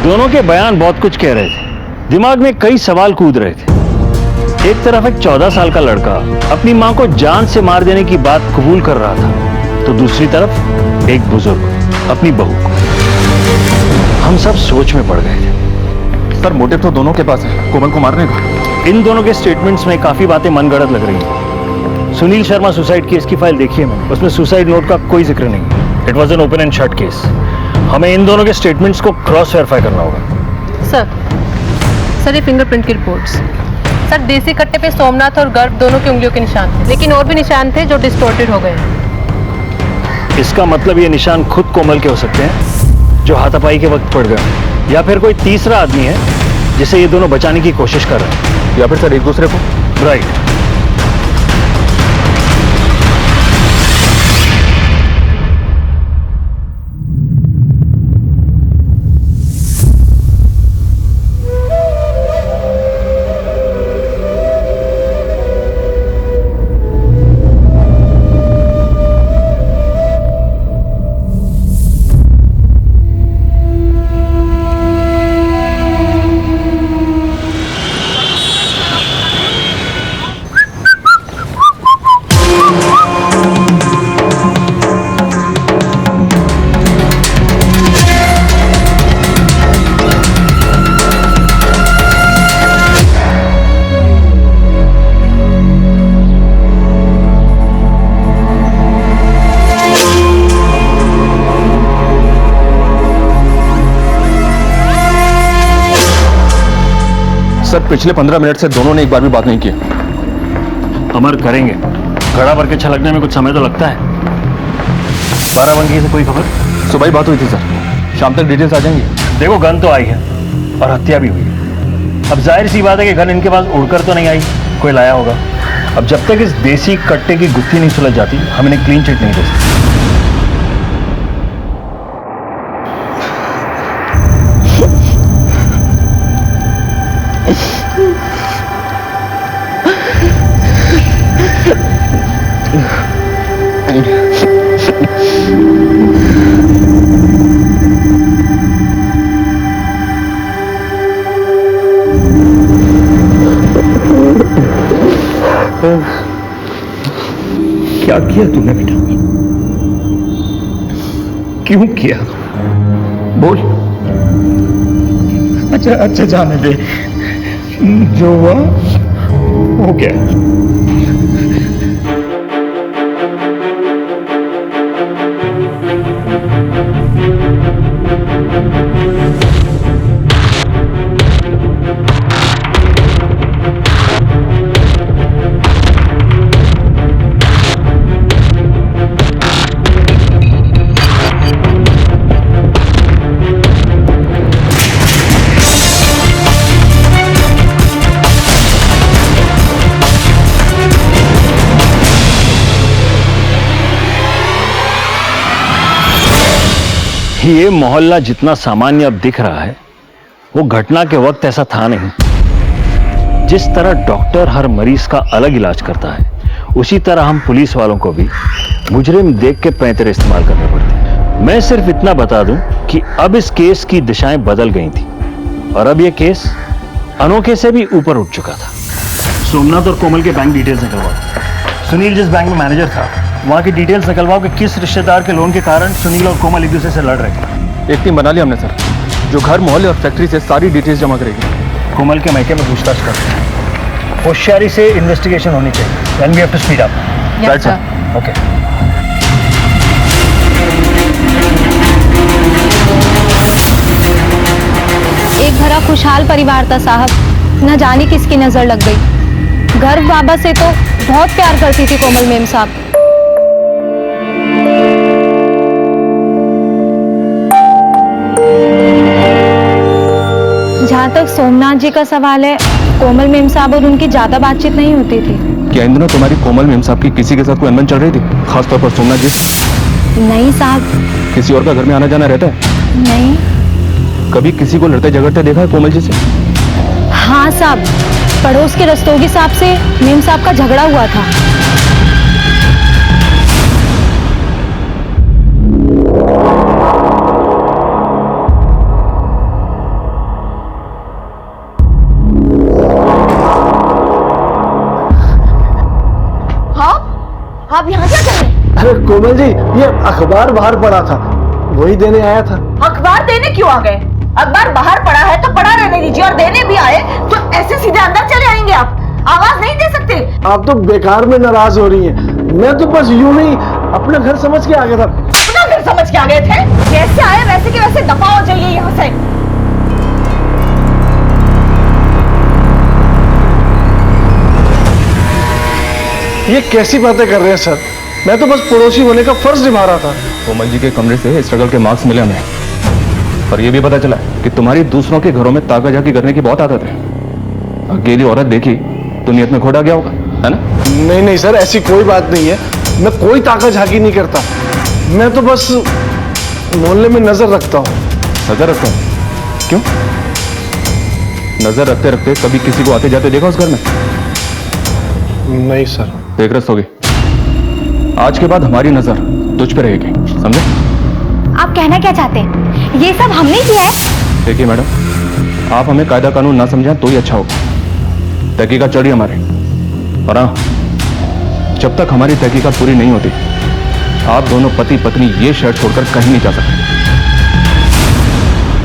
दोनों के बयान बहुत कुछ कह रहे थे, दिमाग में कई सवाल कूद रहे थे। एक तरफ एक 14 साल का लड़का अपनी मां को जान से मार देने की बात कबूल कर रहा था, तो दूसरी तरफ एक बुजुर्ग अपनी बहू को। हम सब सोच में पड़ गए थे। सर मोटिव तो दोनों के पास है, कोमल को मारने का। इन दोनों के स्टेटमेंट्स में काफी बातें मनगढ़ंत लग रही हैं। सुनील शर्मा सुसाइड केस की फाइल देखी है मैंने, उसमें सुसाइड नोट का कोई जिक्र नहीं। It was an open and shut case. हमें इन दोनों के स्टेटमेंट्स को क्रॉस वेरीफाई करना होगा। सर ये फिंगरप्रिंट की रिपोर्ट्स। सर देसी कट्टे पे सोमनाथ और गर्भ दोनों की उंगलियों के निशान थे, लेकिन और भी निशान थे जो डिस्टॉर्टेड हो गए। इसका मतलब ये निशान खुद कोमल के हो सकते हैं जो हाथापाई के वक्त पड़ गए, या फिर कोई तीसरा आदमी है जिसे ये दोनों बचाने की कोशिश कर रहे हैं, या फिर सर एक दूसरे को। राइट। सर पिछले 15 मिनट से दोनों ने एक बार भी बात नहीं की। अमर करेंगे, घड़ा भर के छलकने में कुछ समय तो लगता है। बाराबंकी से कोई खबर? सुबह ही बात हुई थी सर, शाम तक डिटेल्स आ जाएंगी। देखो गन तो आई है और हत्या भी हुई है। अब जाहिर सी बात है कि गन इनके पास उड़कर तो नहीं आई, कोई लाया होगा। अब जब तक इस देसी कट्टे की गुत्थी नहीं सुलझ जाती, हम इन्हें क्लीन चिट नहीं दे सकते। क्या किया तूने बेटा? क्यों किया? बोल। अच्छा जाने दे, जो हुआ हो गया। ये मोहल्ला जितना सामान्य अब दिख रहा है, वो घटना के वक्त ऐसा था नहीं। जिस तरह डॉक्टर हर मरीज का अलग इलाज करता है, उसी तरह हम पुलिस वालों को भी मुजरिम देख के पैंतरे इस्तेमाल करने पड़ते हैं। मैं सिर्फ इतना बता दूं कि अब इस केस की दिशाएं बदल गई थी और अब ये केस अनोखे से भी ऊपर उठ चुका था। सोमनाथ और कोमल के बैंक डिटेल्स निकलवाओ। सुनील जिस बैंक में मैनेजर था, वहां की डिटेल्स निकलवाओ कि किस रिश्तेदार के लोन के कारण सुनील और कोमल एक दूसरे से लड़ रहे थे। एक टीम बना ली हमने सर, जो घर मोहल्ले और फैक्ट्री से सारी डिटेल्स जमा करेगी। कोमल के मैके में पूछताछ करते हैं। होशियारी से इन्वेस्टिगेशन होनी चाहिए। Then we have to speed up. Yes, sir. Okay. एक भरा खुशहाल परिवार था साहब, न जाने किसकी नजर लग गई। गर्व बाबा से तो बहुत प्यार करती थी कोमल मेम साहब। जहाँ तक सोमनाथ जी का सवाल है, कोमल मेम साहब और उनकी ज्यादा बातचीत नहीं होती थी। क्या इन दिनों तुम्हारी कोमल मेम साहब की किसी के साथ कोई अनबन चल रही थी, खासतौर पर सोमनाथ जी? नहीं साहब। किसी और का घर में आना जाना रहता है? नहीं। कभी किसी को लड़ते झगड़ते देखा है कोमल जी से? हाँ साहब, पड़ोस के रस्तोगी साहब से मेम साहब का झगड़ा हुआ था। आप यहाँ क्या कर रहे हैं? अरे कोमल जी, ये अखबार बाहर पड़ा था, वही देने आया था। अखबार देने क्यों आ गए? अखबार बाहर पड़ा है तो पड़ा रहने दीजिए, और देने भी आए तो ऐसे सीधे अंदर चले आएंगे आप? आवाज नहीं दे सकते? आप तो बेकार में नाराज हो रही हैं। मैं तो बस यूं ही अपना घर समझ के आ गया था। अपना घर समझ के आ गए थे? जैसे आए वैसे के वैसे दफा हो जाइए यहाँ से। ये कैसी बातें कर रहे हैं सर? मैं तो बस पड़ोसी होने का फर्ज निभा रहा था। कोमल जी के कमरे से स्ट्रगल के मार्क्स मिले हमें, और ये भी पता चला कि तुम्हारी दूसरों के घरों में ताका झाकी करने की बहुत आदत है। अकेली औरत देखी तो नियत में खोटा गया होगा, है ना? नहीं नहीं सर, ऐसी कोई बात नहीं है। मैं कोई ताका झाकी नहीं करता। मैं तो बस मोहल्ले में नजर रखता हूँ। नजर रखता हूँ? क्यों? नजर रखते रखते कभी किसी को आते जाते देखा उस घर में? नहीं सर। देख रस्तोगी, आज के बाद हमारी नजर तुझ पे रहेगी, समझे? आप कहना क्या चाहते हैं? ये सब हमने किया है? देखिए मैडम, आप हमें कायदा कानून ना समझें तो ही अच्छा होगा। तहकीकात चल रही हमारी, और हाँ, जब तक हमारी तहकीकात पूरी नहीं होती, आप दोनों पति पत्नी ये शहर छोड़कर कहीं नहीं जा सकते।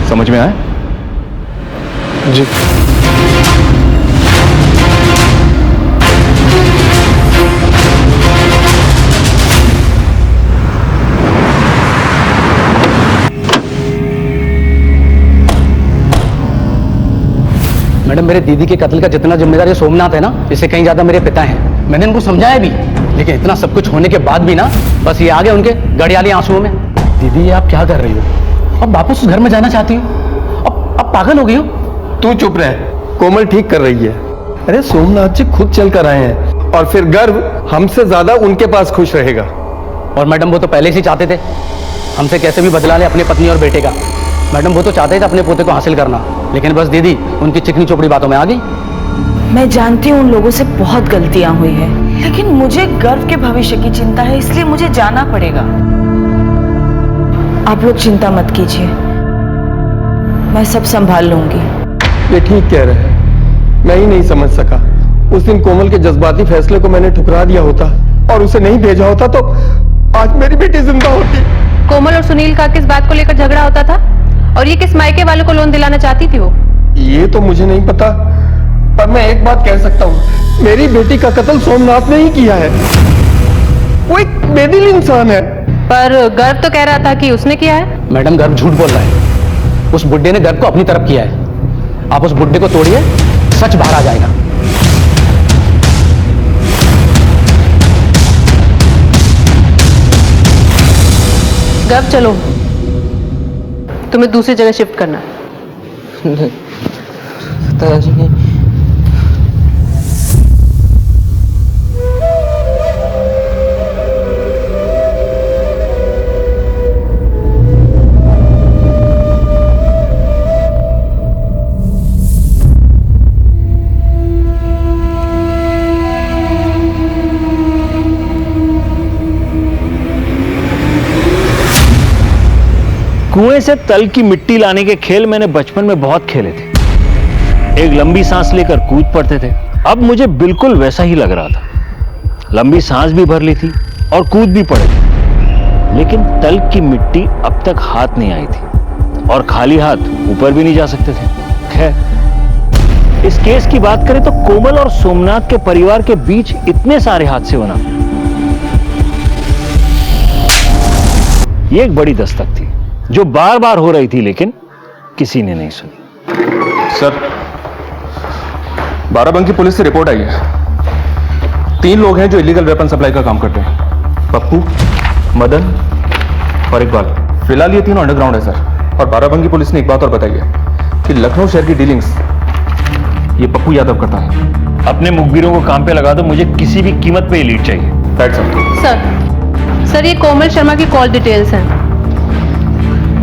समझ में आया? जी। मैडम, मेरे दीदी के कत्ल का जितना जिम्मेदार ये सोमनाथ है ना, इससे कहीं ज्यादा मेरे पिता हैं। मैंने इनको समझाया भी, लेकिन इतना सब कुछ होने के बाद भी ना, बस ये आ गए उनके गड़ियाली आंसुओं में। दीदी, ये आप क्या कर रही हो? अब वापस उस घर में जाना चाहती हो? अब पागल हो गई हो? तू चुप रह, कोमल ठीक कर रही है। अरे सोमनाथ जी खुद चल कर आए हैं, और फिर गर्व हमसे ज्यादा उनके पास खुश रहेगा। और मैडम, वो तो पहले से चाहते थे हमसे कैसे भी बदला ले अपनी पत्नी और बेटे का। मैडम, वो तो चाहते थे अपने पोते को हासिल करना, लेकिन बस दीदी उनकी चिकनी चोपड़ी बातों में आ गई। मैं जानती हूँ उन लोगों से बहुत गलतियां हुई है, लेकिन मुझे गर्व के भविष्य की चिंता है, इसलिए मुझे जाना पड़ेगा। आप लोग चिंता मत कीजिए, मैं सब संभाल लूंगी। ये ठीक कह रहे हैं, मैं ही नहीं समझ सका। उस दिन कोमल के जज्बाती फैसले को मैंने ठुकरा दिया होता और उसे नहीं भेजा होता तो आज मेरी बेटी जिंदा होती। कोमल और सुनील का किस बात को लेकर झगड़ा होता था, और ये किस मायके वालों को लोन दिलाना चाहती थी वो? ये तो मुझे नहीं पता, पर मैं एक बात कह सकता हूँ, मेरी बेटी का कत्ल सोमनाथ ने ही किया है। वो एक बेदिल इंसान है। पर गर्व तो कह रहा था कि उसने किया है। मैडम, गर्व झूठ बोल रहा है। उस बुड्ढे ने गर्व को अपनी तरफ किया है। आप उस बुड्ढे को तोड़िए, सच बाहर आ जाएगा। गर्व, चलो, तुम्हें दूसरी जगह शिफ्ट करना है। कुएं से तल की मिट्टी लाने के खेल मैंने बचपन में बहुत खेले थे। एक लंबी सांस लेकर कूद पड़ते थे। अब मुझे बिल्कुल वैसा ही लग रहा था। लंबी सांस भी भर ली थी और कूद भी पड़े थे, लेकिन तल की मिट्टी अब तक हाथ नहीं आई थी, और खाली हाथ ऊपर भी नहीं जा सकते थे। खैर, इस केस की बात करें तो कोमल और सोमनाथ के परिवार के बीच इतने सारे हादसे होना, ये एक बड़ी दस्तक थी जो बार बार हो रही थी, लेकिन किसी ने नहीं सुनी। सर, बाराबंकी पुलिस से रिपोर्ट आई है। 3 लोग हैं जो इलीगल वेपन सप्लाई का काम करते हैं, पप्पू, मदन और इकबाल। फिलहाल ये तीनों अंडरग्राउंड है सर। और बाराबंकी पुलिस ने एक बात और बताई है कि लखनऊ शहर की डीलिंग्स ये पप्पू यादव करता है। अपने मुखबिरों को काम पे लगा दो, मुझे किसी भी कीमत पे ये लीड चाहिए। सर, ये कोमल शर्मा की कॉल डिटेल्स हैं।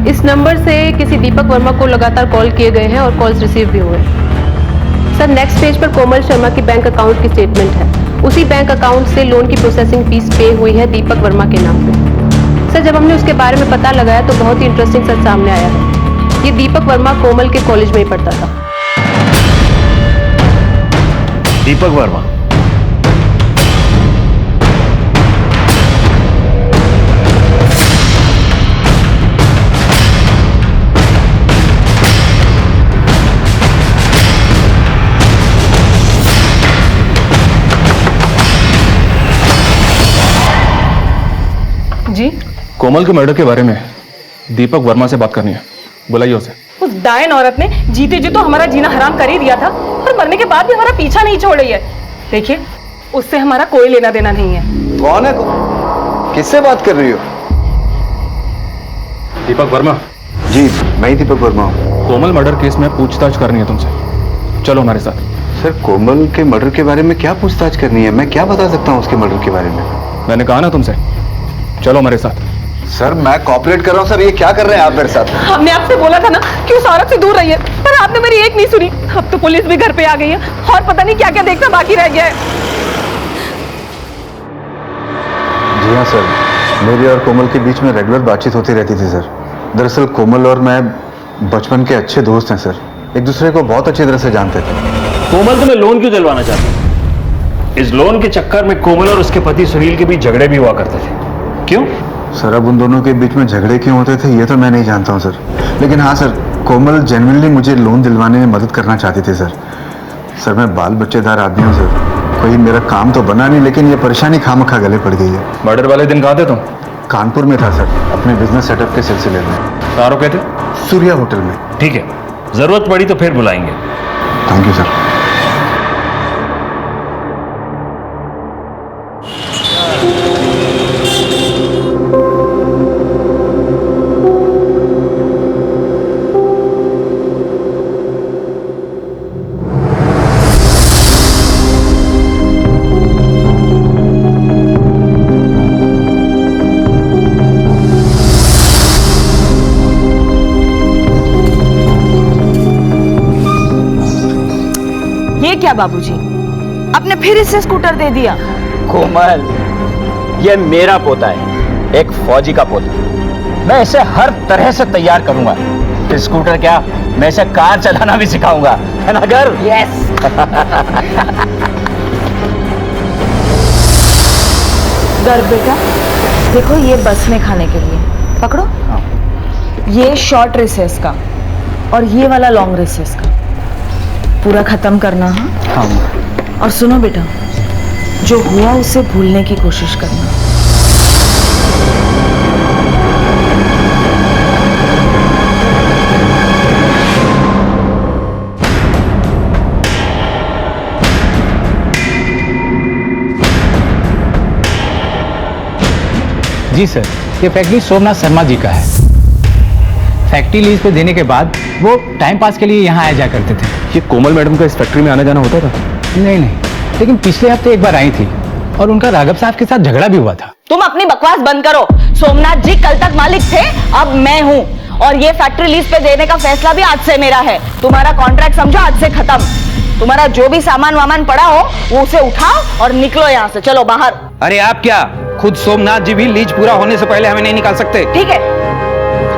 इस नंबर से किसी दीपक वर्मा को लगातार कॉल किए गए हैं और कॉल्स रिसीव भी हुए हैं। सर नेक्स्ट पेज पर कोमल शर्मा की बैंक अकाउंट की स्टेटमेंट है। उसी बैंक अकाउंट से लोन की प्रोसेसिंग फीस पे हुई है दीपक वर्मा के नाम पे। सर जब हमने उसके बारे में पता लगाया तो बहुत ही इंटरेस्टिंग सच सामने आया है। ये दीपक वर्मा कोमल के कॉलेज में ही पढ़ता था। दीपक वर्मा? जी? कोमल के मर्डर के बारे में दीपक वर्मा से बात करनी है, बुलाइए उसे। उस डायन औरत ने जीते जी तो हमारा जीना हराम कर ही दिया था और मरने के बाद भी हमारा पीछा नहीं छोड़ रही है। देखिए उससे हमारा कोई लेना देना नहीं है। कौन है? किससे बात कर रही हो? दीपक वर्मा? जी मैं ही दीपक वर्मा हूँ। कोमल मर्डर केस में पूछताछ करनी है तुमसे, चलो हमारे साथ। सर कोमल के मर्डर के बारे में क्या पूछताछ करनी है? मैं क्या बता सकता हूँ उसके मर्डर के बारे में? मैंने कहा ना तुमसे, चलो हमारे साथ। सर मैं कॉपरेट कर रहा हूँ सर, ये क्या कर रहे हैं आप मेरे साथ? हमने आपसे बोला था ना कि उस औरत से दूर रहिए, पर आपने मेरी एक नहीं सुनी। अब तो पुलिस भी घर पे आ गई है और पता नहीं क्या क्या देखना बाकी रह गया है। जी हाँ सर, मेरी और कोमल के बीच में रेगुलर बातचीत होती रहती थी सर। दरअसल कोमल और मैं बचपन के अच्छे दोस्त हैं सर, एक दूसरे को बहुत अच्छी तरह से जानते थे। कोमल तुम्हें लोन क्यों दिलवाना चाहती है? इस लोन के चक्कर में कोमल और उसके पति सुनील के बीच झगड़े भी हुआ करते थे, क्यों? सर अब उन दोनों के बीच में झगड़े क्यों होते थे ये तो मैं नहीं जानता हूँ सर, लेकिन हाँ सर कोमल जेन्युइनली मुझे लोन दिलवाने में मदद करना चाहती थी सर। सर मैं बाल बच्चेदार आदमी हूँ सर, कोई मेरा काम तो बना नहीं, लेकिन ये परेशानी खामखा गले पड़ गई है। मर्डर वाले दिन कहाँ थे तुम? कानपुर में था सर, अपने बिजनेस सेटअप के सिलसिले में। कहाँ रुके थे? सूर्या होटल में। ठीक है, जरूरत पड़ी तो फिर बुलाएंगे। Thank you sir. ये क्या बाबूजी, आपने फिर इसे स्कूटर दे दिया? कोमल, ये मेरा पोता है, एक फौजी का पोता। मैं इसे हर तरह से तैयार करूंगा। स्कूटर क्या, मैं इसे कार चलाना भी सिखाऊंगा, है ना घर? यस। गर्व बेटा, देखो ये बस में खाने के लिए पकड़ो। ये शॉर्ट रिसेस का और ये वाला लॉन्ग रिसेस का पूरा खत्म करना। हाँ और सुनो बेटा, जो हुआ उसे भूलने की कोशिश करना। जी सर, ये फैक्ट्री सोमनाथ शर्मा जी का है। फैक्ट्री लीज पे देने के बाद वो टाइम पास के लिए यहाँ आया जाया करते थे। ये कोमल मैडम का इस फैक्ट्री में आना जाना होता था? नहीं, लेकिन पिछले हफ्ते एक बार आई थी और उनका राघव साहब के साथ झगड़ा भी हुआ था। तुम अपनी बकवास बंद करो। सोमनाथ जी कल तक मालिक थे, अब मैं हूँ और ये फैक्ट्री लीज पे देने का फैसला भी आज से मेरा है। तुम्हारा कॉन्ट्रैक्ट समझो आज से खत्म। तुम्हारा जो भी सामान वामान पड़ा हो वो उसे उठाओ और निकलो यहाँ से, चलो बाहर। अरे आप क्या, खुद सोमनाथ जी भी लीज पूरा होने से पहले हमें नहीं निकाल सकते? ठीक है,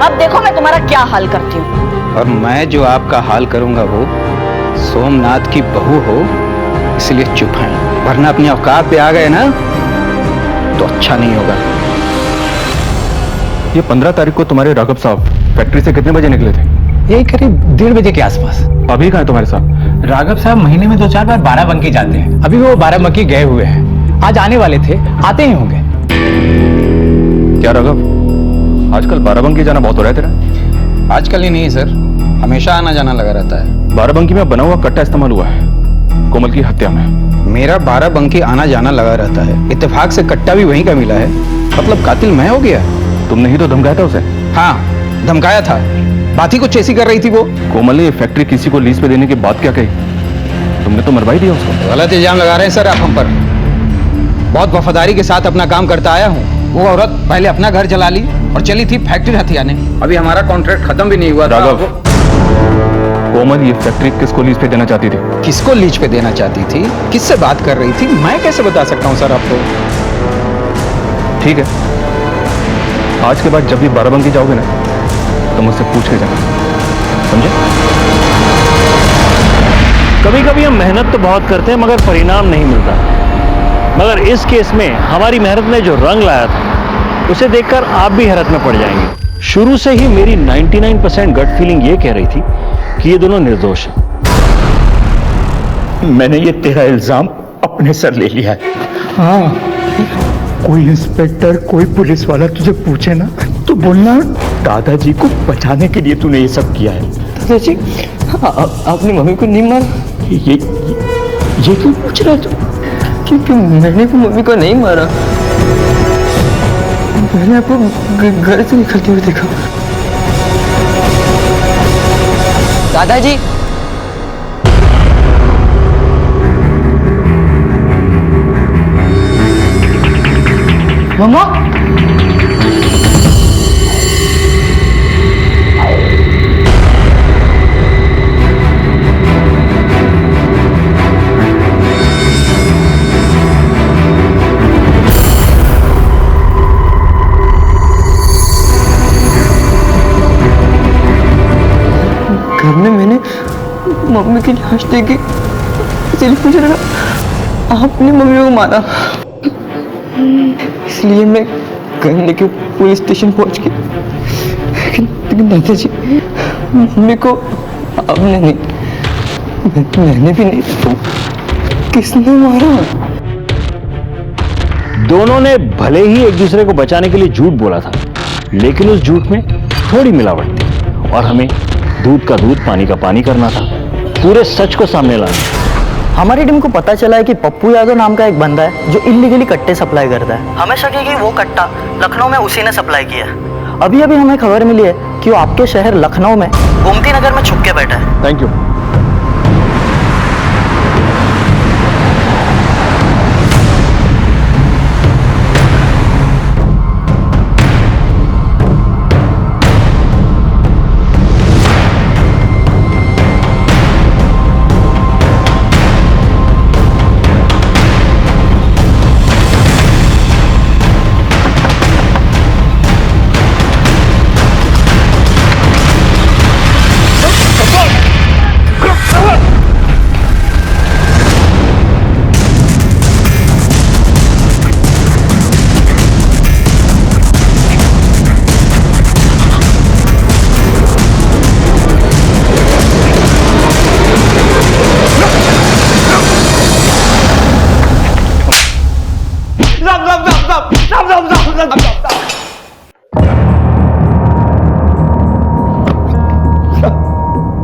अब देखो मैं तुम्हारा क्या हाल करती हूँ। और मैं जो आपका हाल करूंगा वो सोमनाथ की बहू हो, इसलिए चुप हैं, वरना अपनी औकात पे आ गए ना तो अच्छा नहीं होगा। ये 15 तारीख को तुम्हारे राघव साहब फैक्ट्री से कितने बजे निकले थे? यही करीब 1:30 बजे के आसपास। अभी कहाँ है तुम्हारे साथ? राघव साहब महीने में 2-4 बार बाराबंकी जाते हैं। अभी वो बाराबंकी गए हुए हैं, आज आने वाले थे, आते ही होंगे। क्या राघव, आजकल बाराबंकी जाना बहुत हो रहा है तेरा? आजकल ही नहीं सर, हमेशा आना जाना लगा रहता है। बाराबंकी में बना हुआ कट्टा इस्तेमाल हुआ है कोमल की हत्या में। मेरा बाराबंकी आना जाना लगा रहता है, इत्तेफाक से कट्टा भी वहीं का मिला है। मतलब कातिल मैं हो गया? तुमने ही तो धमकाया था उसे। हाँ धमकाया था, बात ही कुछ ऐसी कर रही थी वो। कोमल ने ये फैक्ट्री किसी को लीज पे देने की बात क्या कही? तुमने तो मरवा ही दिया उसको। गलत इल्जाम लगा रहे हैं सर आप हम पर। बहुत वफादारी के साथ अपना काम करता आया हूँ। वो औरत पहले अपना घर चला ली, और चली थी फैक्ट्री हथियाने। अभी हमारा कॉन्ट्रैक्ट खत्म भी नहीं हुआ था। राघव, कोमल ये फैक्ट्री किसको लीज पे देना चाहती थी? किसको लीज पे देना चाहती थी, किससे बात कर रही थी, मैं कैसे बता सकता हूँ सर आपको। ठीक है, आज के बाद जब भी बाराबंकी जाओगे ना तो मुझसे पूछ के जाना, समझे? कभी कभी हम मेहनत तो बहुत करते हैं मगर परिणाम नहीं मिलता। मगर इस केस में हमारी मेहनत ने जो रंग लाया था उसे देखकर आप भी हैरत में पड़ जाएंगे। शुरू से ही मेरी 99% गट फीलिंग ये कह रही थी कि ये दोनों निर्दोष हैं। मैंने ये तेरा इल्जाम अपने सर ले लिया है। हाँ, कोई इंस्पेक्टर कोई पुलिस वाला तुझे पूछे ना तो बोलना दादाजी को बचाने के लिए तूने ये सब किया है। दादाजी आपने मम्मी को नहीं मारा? ये क्यों पूछ रहा है तू? क्योंकि मैंने तो मम्मी को नहीं मारा। मैंने आपको घर से निकलते हुए देखा। दादाजी, मम्मा, घर में मैंने मम्मी की लाश देखी, इसलिए पूछ रहा आपने मम्मी को मारा। इसलिए मैं घर लेके पुलिस स्टेशन पहुंच गया। लेकिन दादाजी, मम्मी को आपने नहीं, मैंने भी नहीं, तो किसने मारा? दोनों ने भले ही एक दूसरे को बचाने के लिए झूठ बोला था, लेकिन उस झूठ में थोड़ी मिलावट थी और हमें दूध का दूध पानी का पानी करना था, पूरे सच को सामने लाना। हमारी टीम को पता चला है कि पप्पू यादव नाम का एक बंदा है जो इल्लीगली कट्टे सप्लाई करता है। हमें शक है कि वो कट्टा लखनऊ में उसी ने सप्लाई किया है। अभी अभी हमें खबर मिली है कि वो आपके शहर लखनऊ में गोमती नगर में छुप के बैठा है। Thank you.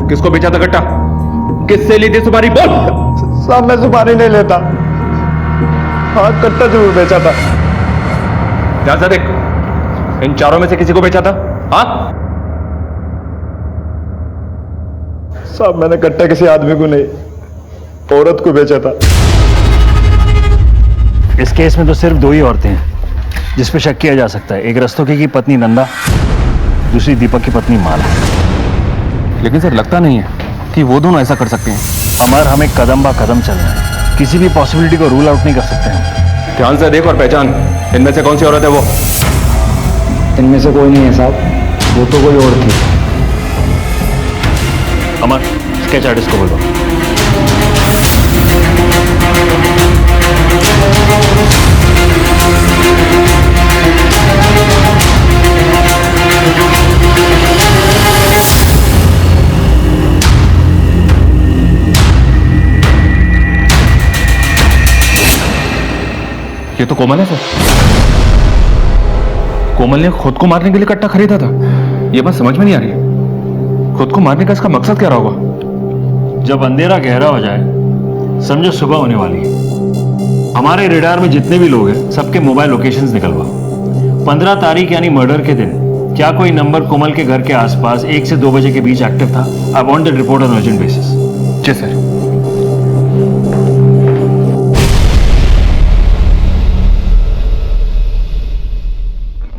किसको बेचा था कट्टा? किससे ली थी सुपारी? बोल। साहब मैं सुपारी नहीं लेता। हाँ, कट्टा जरूर बेचा था। ध्यान से देख, इन चारों में से किसी को बेचा था? हाँ साहब, मैंने कट्टा किसी आदमी को नहीं, औरत को बेचा था। इस केस में तो सिर्फ दो ही औरतें हैं जिस पे शक किया जा सकता है। एक रस्तोगी की पत्नी नंदा, दूसरी दीपक की पत्नी माला। लेकिन सर लगता नहीं है कि वो दोनों ऐसा कर सकते हैं। अमर, हमें कदम बा कदम चलना है, किसी भी पॉसिबिलिटी को रूल आउट नहीं कर सकते हम। ध्यान से देख और पहचान, इनमें से कौन सी औरत है वो? इनमें से कोई नहीं है साहब, वो तो कोई और थी। अमर, स्केच आर्टिस्ट को बोलो। ये तो कोमल है सर। कोमल ने खुद को मारने के लिए कट्टा खरीदा था। ये बात समझ में नहीं आ रही। खुद को मारने का इसका मकसद क्या रहा होगा? जब अंधेरा गहरा हो जाए समझो सुबह होने वाली है। हमारे रेडार में जितने भी लोग हैं सबके मोबाइल लोकेशंस निकलवा। 15 तारीख यानी मर्डर के दिन क्या कोई नंबर कोमल के घर के आसपास 1 से 2 बजे के बीच एक्टिव था? I want that report on urgent basis. जी सर।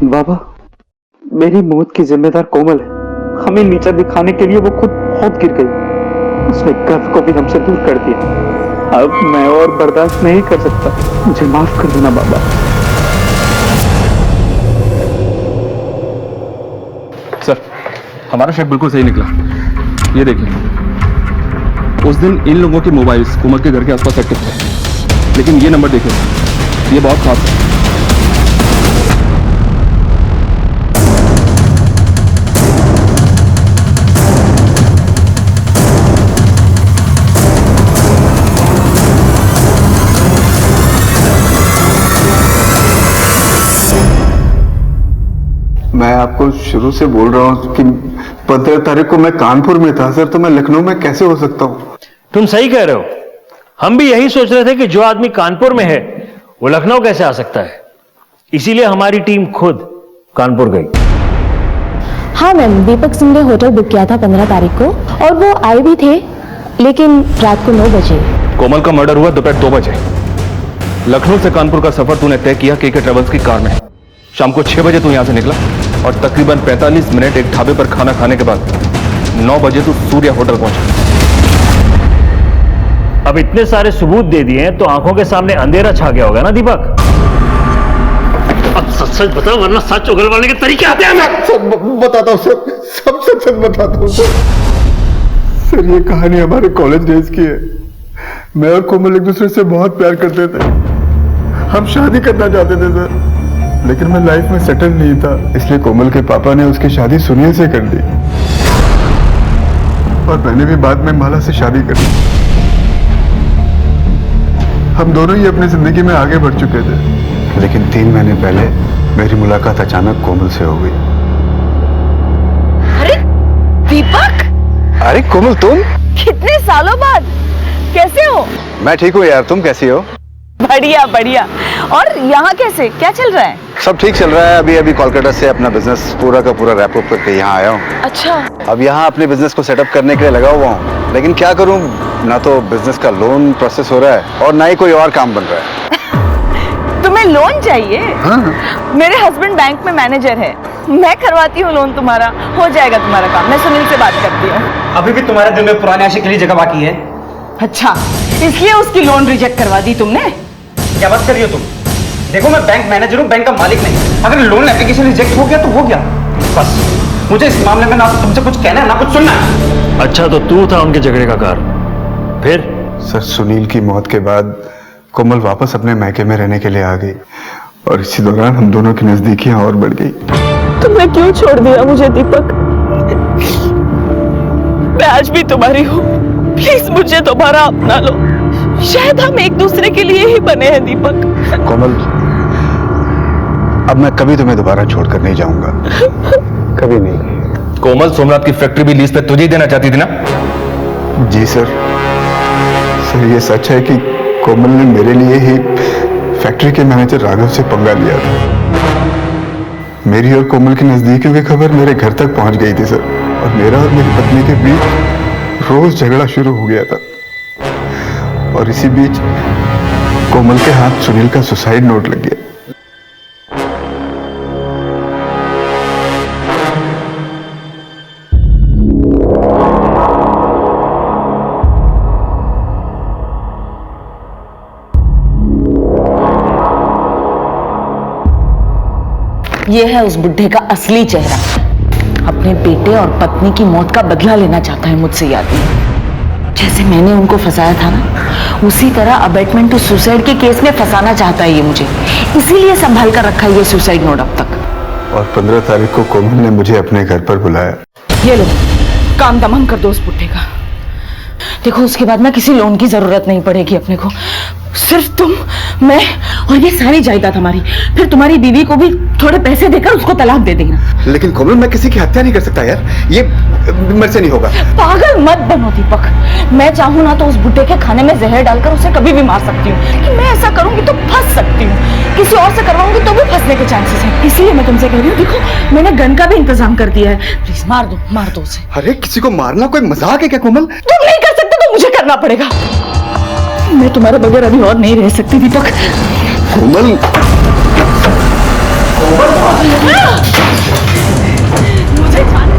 बाबा, मेरी मौत की जिम्मेदार कोमल है। हमें नीचा दिखाने के लिए वो खुद बहुत गिर गई। उसने गर्व को भी हमसे दूर कर दिया। अब मैं और बर्दाश्त नहीं कर सकता। मुझे माफ कर देना बाबा। सर, हमारा शक बिल्कुल सही निकला। ये देखिए, उस दिन इन लोगों के मोबाइल्स कोमल के घर के आसपास एक्टिव थे, लेकिन ये नंबर देखिए, ये बहुत खास है। मैं आपको शुरू से बोल रहा हूँ कि 15 तारीख को मैं कानपुर में था सर, तो मैं लखनऊ में कैसे हो सकता हूँ? तुम सही कह रहे हो। हम भी यही सोच रहे थे कि जो आदमी कानपुर में है वो लखनऊ कैसे आ सकता है। इसीलिए हमारी टीम खुद कानपुर गई। हाँ मैम, दीपक सिंह ने होटल बुक किया था 15 तारीख को और वो आए भी थे, लेकिन रात को 9 बजे। कोमल का मर्डर हुआ दोपहर 2 बजे। लखनऊ से कानपुर का सफर तूने तय किया केके ट्रेवल्स की कार में। शाम को 6 बजे तू यहां से निकला और तकरीबन 45 मिनट एक ढाबे पर खाना खाने के बाद 9 बजे तू सूर्या होटल पहुंचा। अब इतने सारे सबूत दे दिए हैं तो आंखों के सामने अंधेरा छा गया होगा ना दीपक? अब सच सच बताओ, वरना सच उगलवाने के तरीके आते हैं। मैं सब बताता हूँ सर, सब सच बताता हूँ सर। सर, ये कहानी हमारे कॉलेज डेज की है। मैं और कोमल एक दूसरे से बहुत प्यार करते थे। हम शादी करना चाहते थे सर, लेकिन मैं लाइफ में सेटल नहीं था, इसलिए कोमल के पापा ने उसकी शादी सुनील से कर दी और मैंने भी बाद में माला से शादी कर दी। हम दोनों ही अपनी जिंदगी में आगे बढ़ चुके थे, लेकिन 3 महीने पहले मेरी मुलाकात अचानक कोमल से हो गई। अरे दीपक, अरे कोमल, तुम कितने सालों बाद कैसे हो? मैं ठीक हूँ यार, तुम कैसी हो? बढ़िया बढ़िया। और यहाँ कैसे, क्या चल रहा है? सब ठीक चल रहा है। अभी कोलकाता से अपना बिजनेस पूरा का पूरा रैप अप करके यहाँ आया हूँ। अच्छा। अब यहाँ अपने बिजनेस को सेटअप करने के लिए लगा हुआ हूँ, लेकिन क्या करूँ, ना तो बिजनेस का लोन प्रोसेस हो रहा है और ना ही कोई और काम बन रहा है। तुम्हें लोन चाहिए? हाँ। मेरे हस्बैंड बैंक में मैनेजर है, मैं करवाती हूँ लोन, तुम्हारा हो जाएगा तुम्हारा काम। मैं सुनील से बात करती हूँ। अभी भी तुम्हारे दिल में पुराने आशिक के लिए जगह बाकी है? अच्छा, इसलिए उसकी लोन रिजेक्ट करवा दी तुमने? क्या बात कर रही हो तुम? देखो, मैं बैंक मैनेजर हूँ, बैंक का मालिक नहीं। अगर लोन एप्लीकेशन रिजेक्ट हो गया तो हो गया, बस। मुझे इस मामले में ना तुमसे कुछ कहना है ना कुछ सुनना है। अच्छा, तो तू था उनके झगड़े का कारण? फिर? सर, सुनील की मौत के बाद कोमल वापस अपने मायके में रहने के लिए आ गई और इसी दौरान हम दोनों की नजदीकियां और बढ़ गई। तुमने क्यों छोड़ दिया मुझे दीपक? मैं आज भी तुम्हारी हूँ, प्लीज मुझे दोबारा अपना लो। शायद हम एक दूसरे के लिए ही बने हैं दीपक। कोमल, अब मैं कभी तुम्हें दोबारा छोड़कर नहीं जाऊंगा, कभी नहीं। कोमल सोमनाथ की फैक्ट्री भी लीज पे तुझे ही देना चाहती थी ना? जी सर। सर, ये सच है कि कोमल ने मेरे लिए ही फैक्ट्री के मैनेजर राघव से पंगा लिया था। मेरी और कोमल की नजदीकियों की खबर मेरे घर तक पहुंच गई थी सर, और मेरा और मेरी पत्नी के बीच रोज झगड़ा शुरू हो गया था। और इसी बीच कोमल के हाथ सुनील का सुसाइड नोट लग गया। ये है उस बुढ़े का असली चेहरा। अपने बेटे और पत्नी की मौत का बदला लेना चाहता है मुझसे यादें। जैसे मैंने उनको फंसाया था ना, उसी तरह अबेटमेंट टू सुसाइड के केस में फंसाना चाहता है ये मुझे। इसीलिए संभाल कर रखा है ये सुसाइड नोट अब तक। और 15 तारीख को कोमल ने मुझे अपने घर पर बुलाया। ये लो, काम तमाम कर दो उस बुढ़े का। देखो, उसके बाद ना किसी लोन की जरूरत नहीं पड़ेगी अपने को। सिर्फ तुम, मैं और ये सारी जायदाद हमारी। फिर तुम्हारी बीवी को भी थोड़े पैसे देकर उसको तलाक दे देना। लेकिन कोमल, मैं किसी की हत्या नहीं कर सकता यार, ये मेरे से नहीं होगा। पागल मत बनो दीपक। मैं चाहूँ ना तो उस बुड्ढे के खाने में जहर डालकर उसे कभी भी मार सकती हूँ, लेकिन मैं ऐसा करूंगी तो फंस सकती हूँ। किसी और से करवाऊंगी तो भी फंसने के चांसेस हैं। इसीलिए मैं तुमसे कह रही हूँ, देखो मैंने गन का भी इंतजाम कर दिया है। प्लीज मार दो उसे। अरे, किसी को मारना कोई मजाक है क्या कोमल? तुम नहीं कर सकते तो मुझे करना पड़ेगा। मैं तुम्हारे बगैर अभी और नहीं रह सकती दीपक। कोमल, मुझे जाने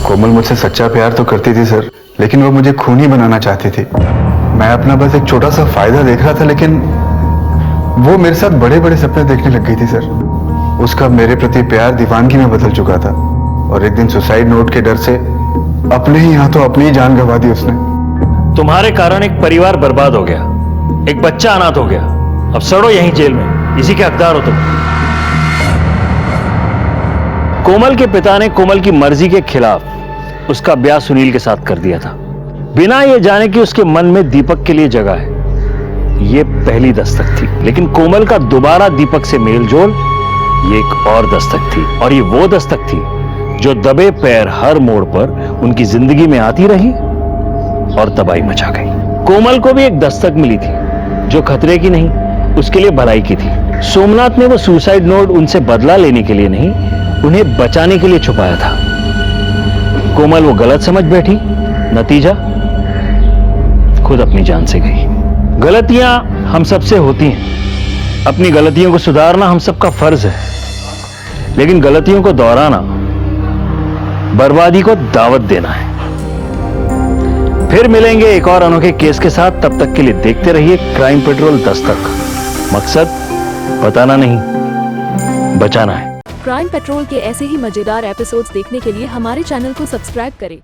कोमल मुझसे सच्चा प्यार तो करती थी सर, लेकिन वो मुझे खूनी बनाना चाहती थी। मैं अपना बस एक छोटा सा फायदा देख रहा था, लेकिन वो मेरे साथ बड़े बड़े सपने देखने लग गई थी सर। उसका मेरे प्रति प्यार दीवानगी में बदल चुका था, और एक दिन सुसाइड नोट के डर से अपने ही हाथों अपनी ही जान गंवा दी उसने। तुम्हारे कारण एक परिवार बर्बाद हो गया, एक बच्चा अनाथ हो गया। अब सड़ो यहीं जेल में, इसी के हकदार हो तुम। कोमल के पिता ने कोमल की मर्जी के खिलाफ उसका ब्याह सुनील के साथ कर दिया था, बिना ये जाने कि उसके मन में दीपक के लिए जगह है। ये पहली दस्तक थी, लेकिन कोमल का दोबारा दीपक से मेल जोल ये एक और दस्तक थी, और ये वो दस्तक थी जो दबे पैर हर मोड़ पर उनकी जिंदगी में आती रही और तबाही मचा गई। कोमल को भी एक दस्तक मिली थी जो खतरे की नहीं, उसके लिए भलाई की थी। सोमनाथ ने वो सुसाइड नोट उनसे बदला लेने के लिए नहीं, उन्हें बचाने के लिए छुपाया था। कोमल वो गलत समझ बैठी, नतीजा खुद अपनी जान से गई। गलतियां हम सबसे होती हैं, अपनी गलतियों को सुधारना हम सबका फर्ज है, लेकिन गलतियों को दोहराना बर्बादी को दावत देना है। फिर मिलेंगे एक और अनोखे केस के साथ, तब तक के लिए देखते रहिए क्राइम पेट्रोल दस्तक। मकसद बताना नहीं, बचाना है। क्राइम पेट्रोल के ऐसे ही मजेदार एपिसोड्स देखने के लिए हमारे चैनल को सब्सक्राइब करें